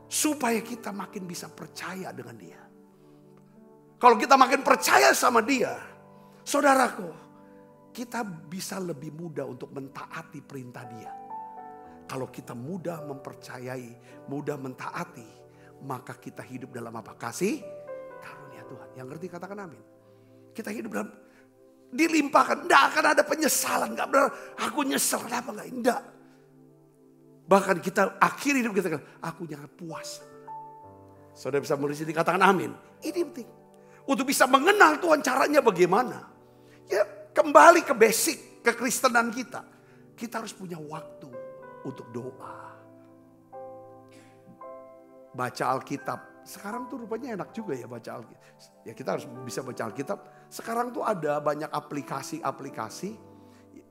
Supaya kita makin bisa percaya dengan Dia. Kalau kita makin percaya sama Dia, saudaraku, kita bisa lebih mudah untuk mentaati perintah Dia. Kalau kita mudah mempercayai, mudah mentaati, maka kita hidup dalam apa? Kasih karunia Tuhan. Yang ngerti katakan amin. Kita hidup dalam dilimpahkan. Tidak akan ada penyesalan. Gak benar, aku nyesel. Kenapa gak? Tidak. Bahkan kita akhir hidup kita, aku jangan puas. Saudara bisa menulis ini, katakan amin. Ini penting. Untuk bisa mengenal Tuhan, caranya bagaimana? Ya, kembali ke basic kekristenan kita. Kita harus punya waktu untuk doa. Baca Alkitab. Sekarang tuh rupanya enak juga ya baca Alkitab. Ya kita harus bisa baca Alkitab. Sekarang tuh ada banyak aplikasi-aplikasi.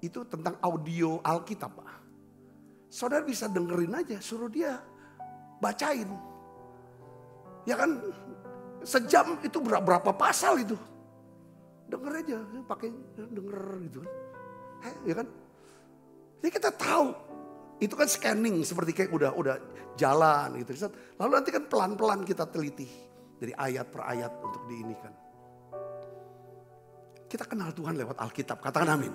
Itu tentang audio Alkitab. Saudara bisa dengerin aja, suruh dia bacain. Ya kan sejam itu berapa pasal itu. Denger aja, pakai denger gitu kan. Ya kan? Jadi kita tahu, itu kan scanning seperti kayak udah jalan gitu. Lalu nanti kan pelan-pelan kita teliti dari ayat per ayat untuk diinikan. Kita kenal Tuhan lewat Alkitab, katakan amin.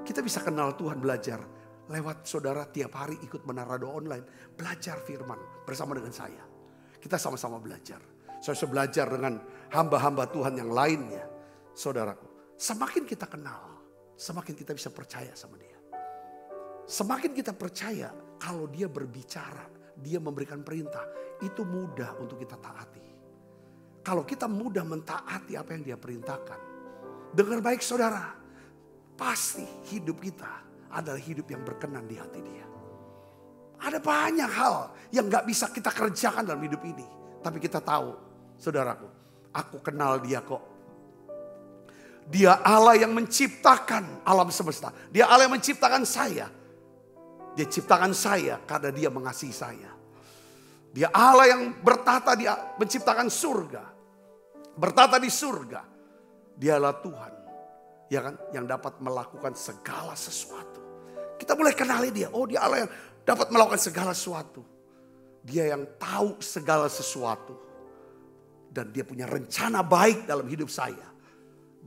Kita bisa kenal Tuhan belajar lewat saudara tiap hari ikut menara doa online. Belajar firman bersama dengan saya. Kita sama-sama belajar. Saya belajar dengan hamba-hamba Tuhan yang lainnya. Saudaraku, semakin kita kenal, semakin kita bisa percaya sama Dia. Semakin kita percaya kalau Dia berbicara, Dia memberikan perintah, itu mudah untuk kita taati. Kalau kita mudah mentaati apa yang Dia perintahkan, dengar baik saudara, pasti hidup kita adalah hidup yang berkenan di hati Dia. Ada banyak hal yang gak bisa kita kerjakan dalam hidup ini. Tapi kita tahu, saudaraku, aku kenal Dia kok. Dia Allah yang menciptakan alam semesta. Dia Allah yang menciptakan saya. Dia ciptakan saya karena Dia mengasihi saya. Dia Allah yang bertata, Dia menciptakan surga. Bertata di surga. Dialah Tuhan, ya kan, yang dapat melakukan segala sesuatu. Kita mulai kenali Dia. Oh, Dia Allah yang dapat melakukan segala sesuatu. Dia yang tahu segala sesuatu. Dan Dia punya rencana baik dalam hidup saya.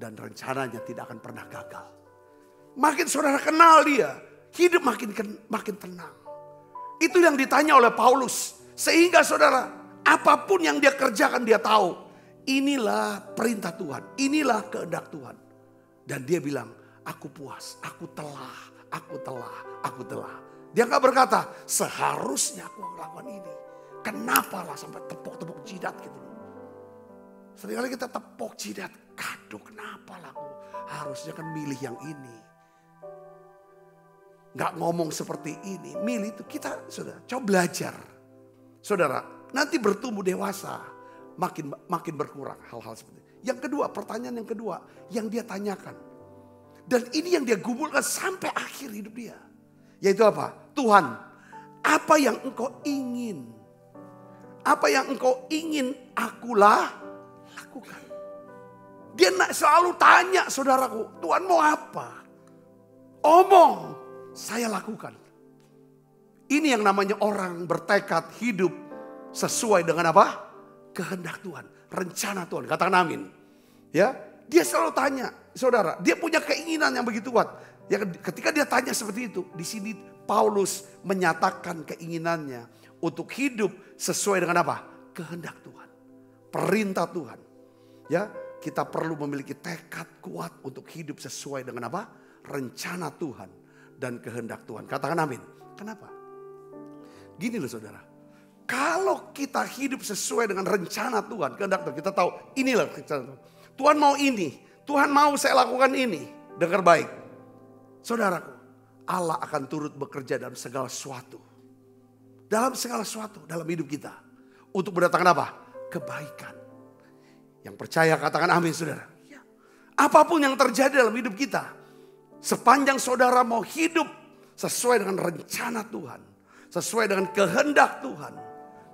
Dan rencananya tidak akan pernah gagal. Makin saudara kenal Dia, hidup makin tenang. Itu yang ditanya oleh Paulus. Sehingga saudara, apapun yang dia kerjakan dia tahu. Inilah perintah Tuhan, inilah kehendak Tuhan. Dan dia bilang, aku puas, aku telah. Dia gak berkata, seharusnya aku melakukan ini. Kenapalah sampai tepuk-tepuk jidat gitu. Seringkali kita tepuk jidat. Aduh, kenapa lah aku harusnya kan milih yang ini. Gak ngomong seperti ini. Milih itu kita sudah coba belajar. Saudara, nanti bertumbuh dewasa. Makin berkurang hal-hal seperti itu. Yang kedua, pertanyaan yang kedua. Yang dia tanyakan. Dan ini yang dia gumulkan sampai akhir hidup dia. Yaitu apa? Tuhan, apa yang Engkau ingin? Apa yang Engkau ingin akulah lakukan. Dia selalu tanya saudaraku, Tuhan mau apa? Omong, saya lakukan. Ini yang namanya orang bertekad hidup sesuai dengan apa? Kehendak Tuhan, rencana Tuhan. Katakan amin. Ya, dia selalu tanya, saudara. Dia punya keinginan yang begitu kuat. Ya, ketika dia tanya seperti itu, di sini Paulus menyatakan keinginannya untuk hidup sesuai dengan apa? Kehendak Tuhan, perintah Tuhan. Ya, kita perlu memiliki tekad kuat untuk hidup sesuai dengan apa? Rencana Tuhan dan kehendak Tuhan. Katakan amin. Kenapa? Gini loh saudara. Kalau kita hidup sesuai dengan rencana Tuhan, kehendak Tuhan, kita tahu inilah rencana Tuhan. Tuhan mau ini, Tuhan mau saya lakukan ini. Dengar baik, saudaraku, Allah akan turut bekerja dalam segala sesuatu. Dalam segala sesuatu, dalam hidup kita. Untuk mendatangkan apa? Kebaikan. Yang percaya katakan amin saudara. Ya. Apapun yang terjadi dalam hidup kita. Sepanjang saudara mau hidup sesuai dengan rencana Tuhan. Sesuai dengan kehendak Tuhan.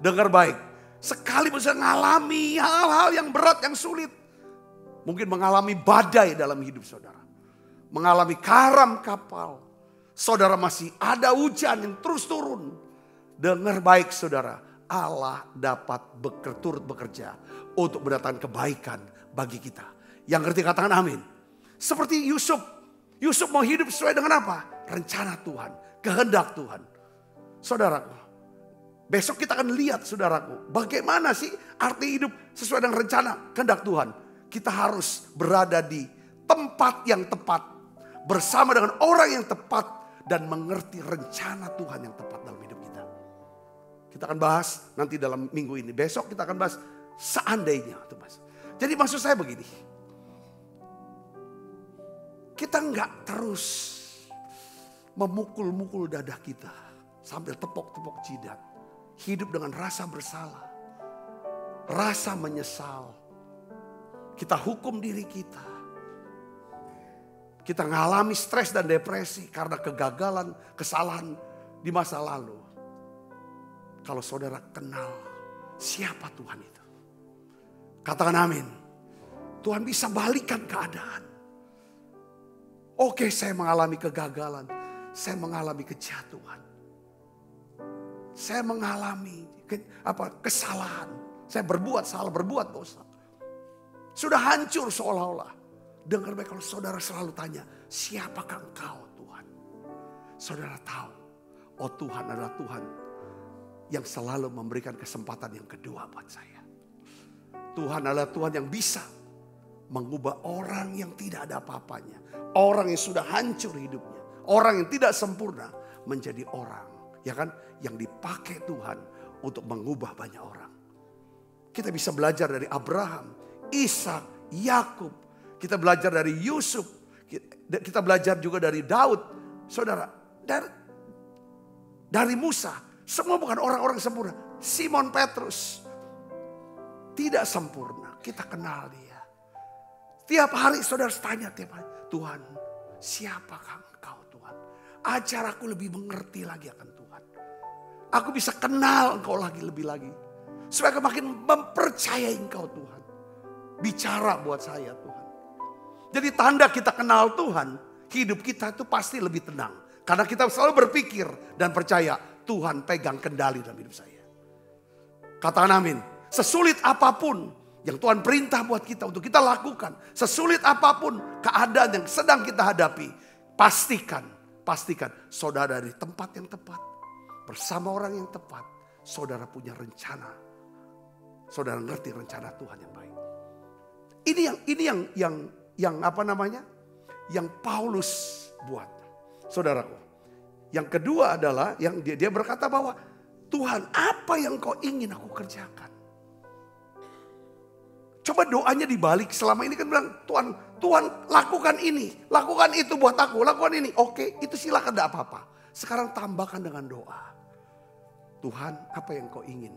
Dengar baik. Sekali bisa mengalami hal-hal yang berat, yang sulit. Mungkin mengalami badai dalam hidup saudara. Mengalami karam kapal. Saudara masih ada hujan yang terus turun. Dengar baik saudara. Allah dapat turut bekerja untuk mendatangkan kebaikan bagi kita. Yang ngerti katakan amin. Seperti Yusuf. Yusuf mau hidup sesuai dengan apa? Rencana Tuhan. Kehendak Tuhan. Saudaraku. Besok kita akan lihat saudaraku. Bagaimana sih arti hidup sesuai dengan rencana kehendak Tuhan. Kita harus berada di tempat yang tepat. Bersama dengan orang yang tepat. Dan mengerti rencana Tuhan yang tepat dalam hidup kita. Kita akan bahas nanti dalam minggu ini. Besok kita akan bahas seandainya. Jadi maksud saya begini. Kita nggak terus memukul-mukul dada kita. Sambil tepok-tepok jidat. Hidup dengan rasa bersalah. Rasa menyesal. Kita hukum diri kita. Kita mengalami stres dan depresi karena kegagalan, kesalahan di masa lalu. Kalau saudara kenal siapa Tuhan itu. Katakan amin. Tuhan bisa balikan keadaan. Oke, saya mengalami kegagalan. Saya mengalami kejatuhan. Saya mengalami kesalahan. Saya berbuat salah, berbuat dosa. Sudah hancur seolah-olah. Dengar baik kalau saudara selalu tanya, siapakah engkau Tuhan? Saudara tahu, oh Tuhan adalah Tuhan yang selalu memberikan kesempatan yang kedua buat saya. Tuhan adalah Tuhan yang bisa mengubah orang yang tidak ada apa-apanya. Orang yang sudah hancur hidupnya. Orang yang tidak sempurna menjadi orang, ya kan, yang dipakai Tuhan untuk mengubah banyak orang. Kita bisa belajar dari Abraham, Ishak, Yakub. Kita belajar dari Yusuf. Kita belajar juga dari Daud. Saudara, dari Musa. Semua bukan orang-orang sempurna. Simon Petrus tidak sempurna. Kita kenal dia. Tiap hari saudara tanya tiap hari. Tuhan, siapakah engkau Tuhan? Ajar aku lebih mengerti lagi akan Tuhan. Aku bisa kenal engkau lebih lagi. Supaya aku makin mempercayai engkau Tuhan. Bicara buat saya Tuhan. Jadi tanda kita kenal Tuhan. Hidup kita itu pasti lebih tenang. Karena kita selalu berpikir dan percaya. Tuhan pegang kendali dalam hidup saya. Katakan amin. Sesulit apapun yang Tuhan perintah buat kita untuk kita lakukan. Sesulit apapun keadaan yang sedang kita hadapi. Pastikan saudara dari tempat yang tepat. Bersama orang yang tepat. Saudara punya rencana. Saudara ngerti rencana Tuhan yang baik. Ini yang apa namanya? Yang Paulus buat. Saudaraku. Yang kedua adalah yang dia berkata bahwa Tuhan, apa yang kau ingin aku kerjakan? Coba doanya dibalik. Selama ini kan bilang, Tuhan lakukan ini, lakukan itu buat aku, lakukan ini. Oke, itu silakan, tidak apa-apa. Sekarang tambahkan dengan doa. Tuhan, apa yang kau ingin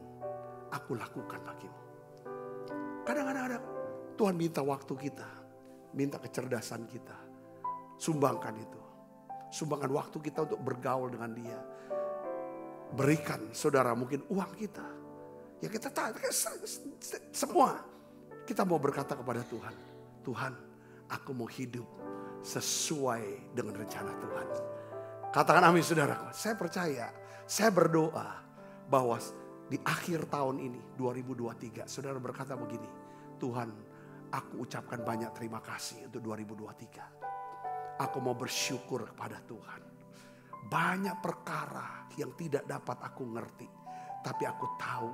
aku lakukan bagimu? Kadang-kadang Tuhan minta waktu kita, minta kecerdasan kita. Sumbangkan itu. Sumbangkan waktu kita untuk bergaul dengan dia. Berikan saudara mungkin uang kita. Ya kita tahu semua. Kita mau berkata kepada Tuhan. Tuhan, aku mau hidup sesuai dengan rencana Tuhan. Katakan amin saudaraku. Saya percaya, saya berdoa bahwa di akhir tahun ini 2023 saudara berkata begini. Tuhan, aku ucapkan banyak terima kasih untuk 2023. Aku mau bersyukur kepada Tuhan. Banyak perkara yang tidak dapat aku ngerti. Tapi aku tahu,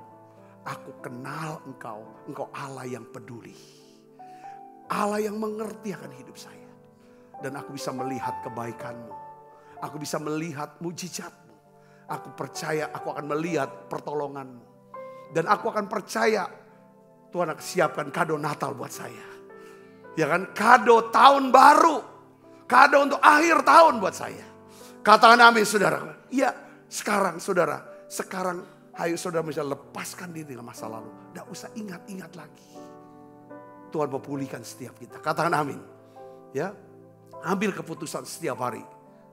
aku kenal Engkau. Engkau Allah yang peduli. Allah yang mengerti akan hidup saya. Dan aku bisa melihat kebaikan-Mu. Aku bisa melihat mujizat-Mu. Aku percaya aku akan melihat pertolongan-Mu. Dan aku akan percaya Tuhan akan siapkan kado Natal buat saya. Ya kan, kado tahun baru. Kado untuk akhir tahun buat saya. Katakan amin saudara. Iya, sekarang saudara. Sekarang ayo saudara bisa lepaskan diri dengan masa lalu. Tidak usah ingat-ingat lagi. Tuhan mau pulihkan setiap kita. Katakan amin. Ya, ambil keputusan setiap hari.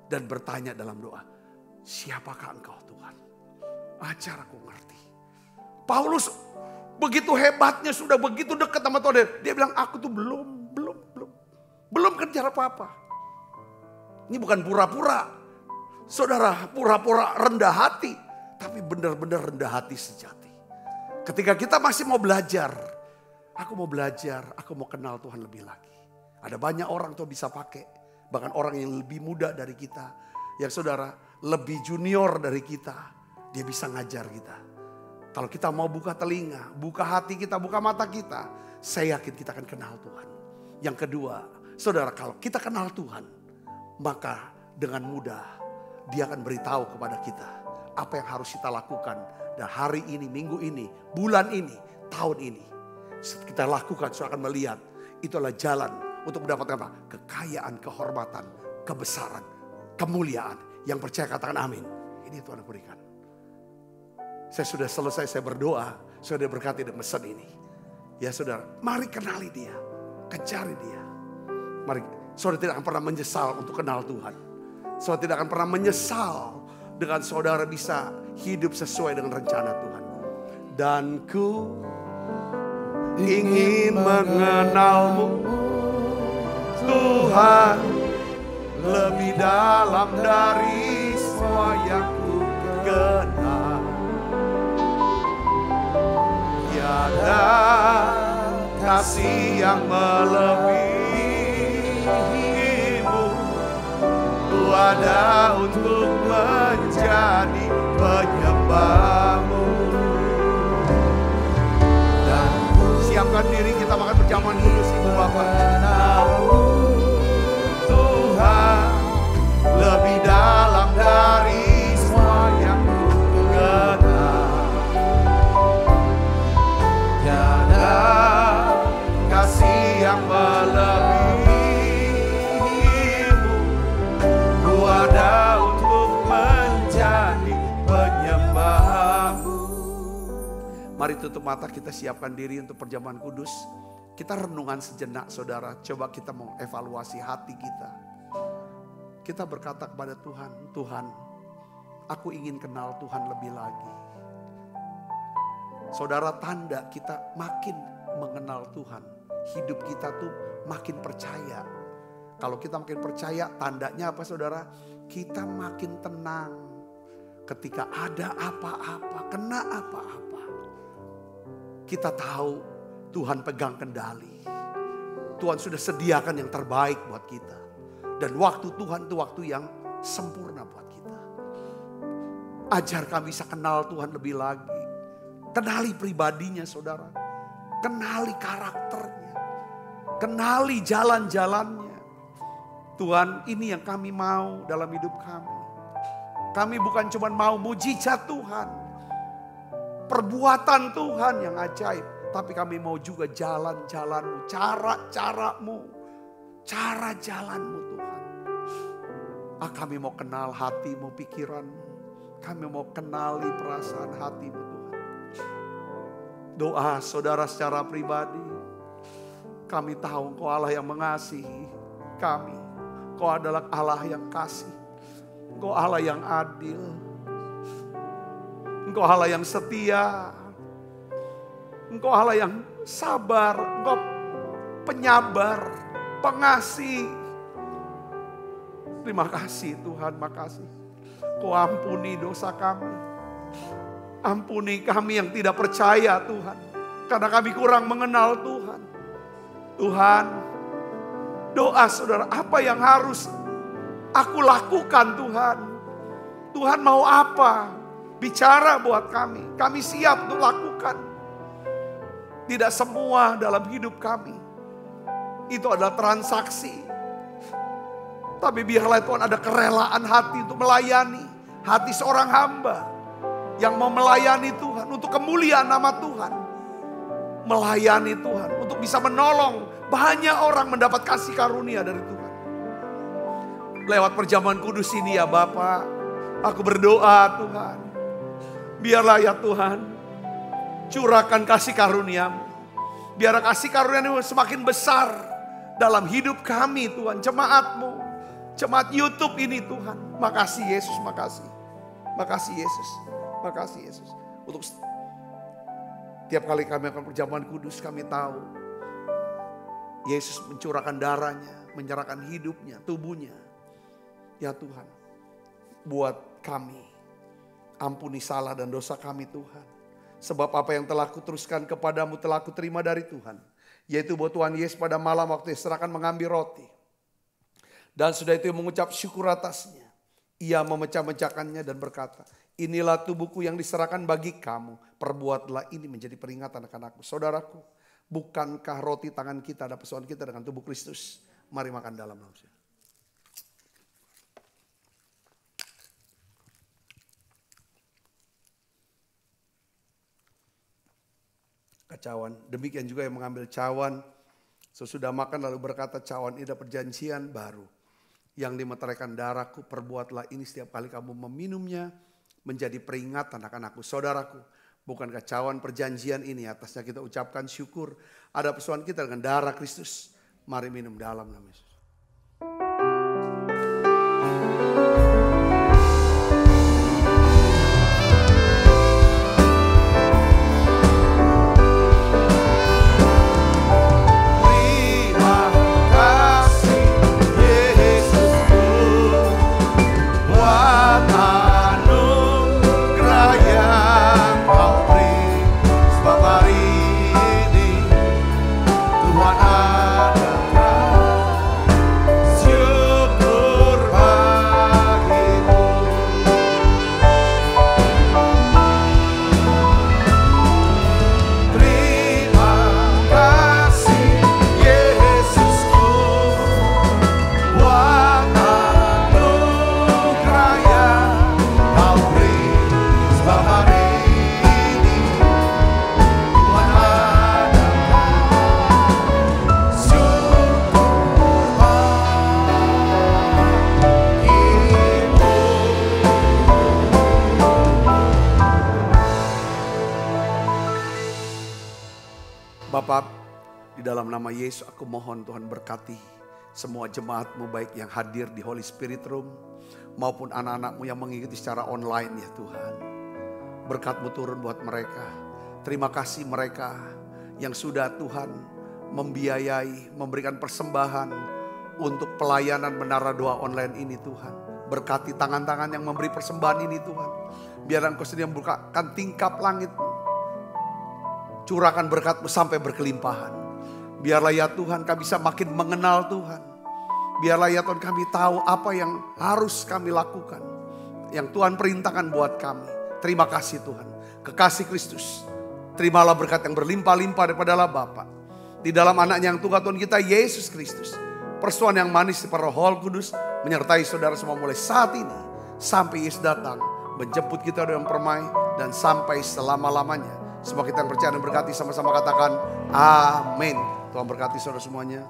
Dan bertanya dalam doa. Siapakah engkau Tuhan? Ajar aku ngerti. Paulus begitu hebatnya, sudah begitu dekat sama Tuhan. Dia bilang aku tuh belum kejar apa-apa. Ini bukan pura-pura. Saudara, pura-pura rendah hati. Tapi benar-benar rendah hati sejati. Ketika kita masih mau belajar. Aku mau belajar, aku mau kenal Tuhan lebih lagi. Ada banyak orang tuh bisa pakai. Bahkan orang yang lebih muda dari kita. Yang saudara, lebih junior dari kita. Dia bisa ngajar kita. Kalau kita mau buka telinga, buka hati kita, buka mata kita. Saya yakin kita akan kenal Tuhan. Yang kedua, saudara, kalau kita kenal Tuhan. Maka dengan mudah dia akan beritahu kepada kita. Apa yang harus kita lakukan. Dan hari ini, minggu ini, bulan ini, tahun ini. Kita lakukan, saudara akan melihat. Itu adalah jalan untuk mendapatkan apa? Kekayaan, kehormatan, kebesaran, kemuliaan. Yang percaya katakan amin. Ini Tuhan berikan. Saya sudah selesai, saya berdoa. Sudah berkati dengan pesan ini. Ya saudara, mari kenali dia. Kejar dia. Mari, saudara tidak akan pernah menyesal untuk kenal Tuhan. Saudara tidak akan pernah menyesal dengan saudara bisa hidup sesuai dengan rencana Tuhan. Dan ku ingin mengenalmu Tuhan lebih dalam dari semua yang ku kenal. Tiada kasih yang melebihimu. Ku ada untuk menjadi penyembahmu. Dan siapkan diri kita makan berjamaah kudus Ibu Bapa. Tuhan lebih dalam dari semua yang ku kenal. Tiada kasih yang melebihimu. Ku ada untuk menjadi penyembahmu. Mari tutup mata, kita siapkan diri untuk perjamuan kudus. Kita renungan sejenak saudara. Coba kita mau evaluasi hati kita. Kita berkata kepada Tuhan, Tuhan, aku ingin kenal Tuhan lebih lagi. Saudara, tanda kita makin mengenal Tuhan. Hidup kita tuh makin percaya. Kalau kita makin percaya, tandanya apa saudara? Kita makin tenang. Ketika ada apa-apa, kena apa-apa. Kita tahu Tuhan pegang kendali. Tuhan sudah sediakan yang terbaik buat kita. Dan waktu Tuhan itu waktu yang sempurna buat kita. Ajar kami bisa kenal Tuhan lebih lagi. Kenali pribadinya saudara. Kenali karakternya. Kenali jalan-jalannya. Tuhan, ini yang kami mau dalam hidup kami. Kami bukan cuma mau mujizat Tuhan. Perbuatan Tuhan yang ajaib. Tapi kami mau juga jalan-jalanmu, cara-caramu, cara jalanmu Tuhan. Kami mau kenal hatimu, pikiranmu. Kami mau kenali perasaan hatimu Tuhan. Doa saudara secara pribadi. Kami tahu Engkau Allah yang mengasihi kami. Engkau adalah Allah yang kasih. Engkau Allah yang adil. Engkau Allah yang setia. Engkau Allah yang sabar. Engkau penyabar, pengasih. Terima kasih Tuhan, makasih. Kau ampuni dosa kami. Ampuni kami yang tidak percaya Tuhan. Karena kami kurang mengenal Tuhan. Tuhan, doa saudara, apa yang harus aku lakukan Tuhan? Tuhan mau apa? Bicara buat kami. Kami siap untuk lakukan. Tidak semua dalam hidup kami itu adalah transaksi. Tapi biarlah Tuhan ada kerelaan hati untuk melayani. Hati seorang hamba yang mau melayani Tuhan untuk kemuliaan nama Tuhan. Melayani Tuhan untuk bisa menolong banyak orang mendapat kasih karunia dari Tuhan. Lewat perjamuan kudus ini ya Bapa, aku berdoa Tuhan. Biarlah ya Tuhan, curahkan kasih karunia-Mu. Biar kasih karunia-Mu semakin besar dalam hidup kami Tuhan, jemaat-Mu. Jemaat YouTube ini Tuhan. Makasih Yesus, makasih. Makasih Yesus, makasih Yesus. Untuk tiap kali kami akan perjamuan kudus, kami tahu Yesus mencurahkan darahnya, menyerahkan hidupnya, tubuhnya. Ya Tuhan, buat kami, ampuni salah dan dosa kami Tuhan. Sebab apa yang telah kuteruskan kepadamu telah kuterima dari Tuhan. Yaitu bahwa Tuhan Yesus pada malam waktu diserahkan mengambil roti. Dan sudah itu mengucap syukur atasnya. Ia memecah-mecahkannya dan berkata, inilah tubuhku yang diserahkan bagi kamu. Perbuatlah ini menjadi peringatan akan aku. Saudaraku, bukankah roti tangan kita ada persoalan kita dengan tubuh Kristus? Mari makan dalam nama. Cawan. Demikian juga yang mengambil cawan sesudah makan lalu berkata, cawan ini adalah perjanjian baru yang dimeteraikan darahku. Perbuatlah ini setiap kali kamu meminumnya menjadi peringatan akan aku. Saudaraku, bukankah cawan perjanjian ini atasnya kita ucapkan syukur? Ada persoalan kita dengan darah Kristus. Mari minum dalam nama Yesus. Bapak, di dalam nama Yesus aku mohon Tuhan berkati semua jemaat-Mu baik yang hadir di Holy Spirit Room maupun anak-anak-Mu yang mengikuti secara online ya Tuhan. Berkat-Mu turun buat mereka. Terima kasih mereka yang sudah Tuhan membiayai, memberikan persembahan untuk pelayanan menara doa online ini Tuhan. Berkati tangan-tangan yang memberi persembahan ini Tuhan. Biar Engkau sendiri membukakan tingkap langit-Mu. Curahkan berkat-Mu sampai berkelimpahan. Biarlah ya Tuhan kami bisa makin mengenal Tuhan. Biarlah ya Tuhan kami tahu apa yang harus kami lakukan. Yang Tuhan perintahkan buat kami. Terima kasih Tuhan. Kekasih Kristus. Terimalah berkat yang berlimpah-limpah daripada Allah Bapa. Di dalam anaknya yang Tuhan kita Yesus Kristus. Persoalan yang manis di Roh Kudus menyertai saudara semua mulai saat ini. Sampai Yesus datang menjemput kita dengan permai dan sampai selama-lamanya. Semua kita yang percaya dan berkati sama-sama katakan amin. Tuhan berkati saudara semuanya.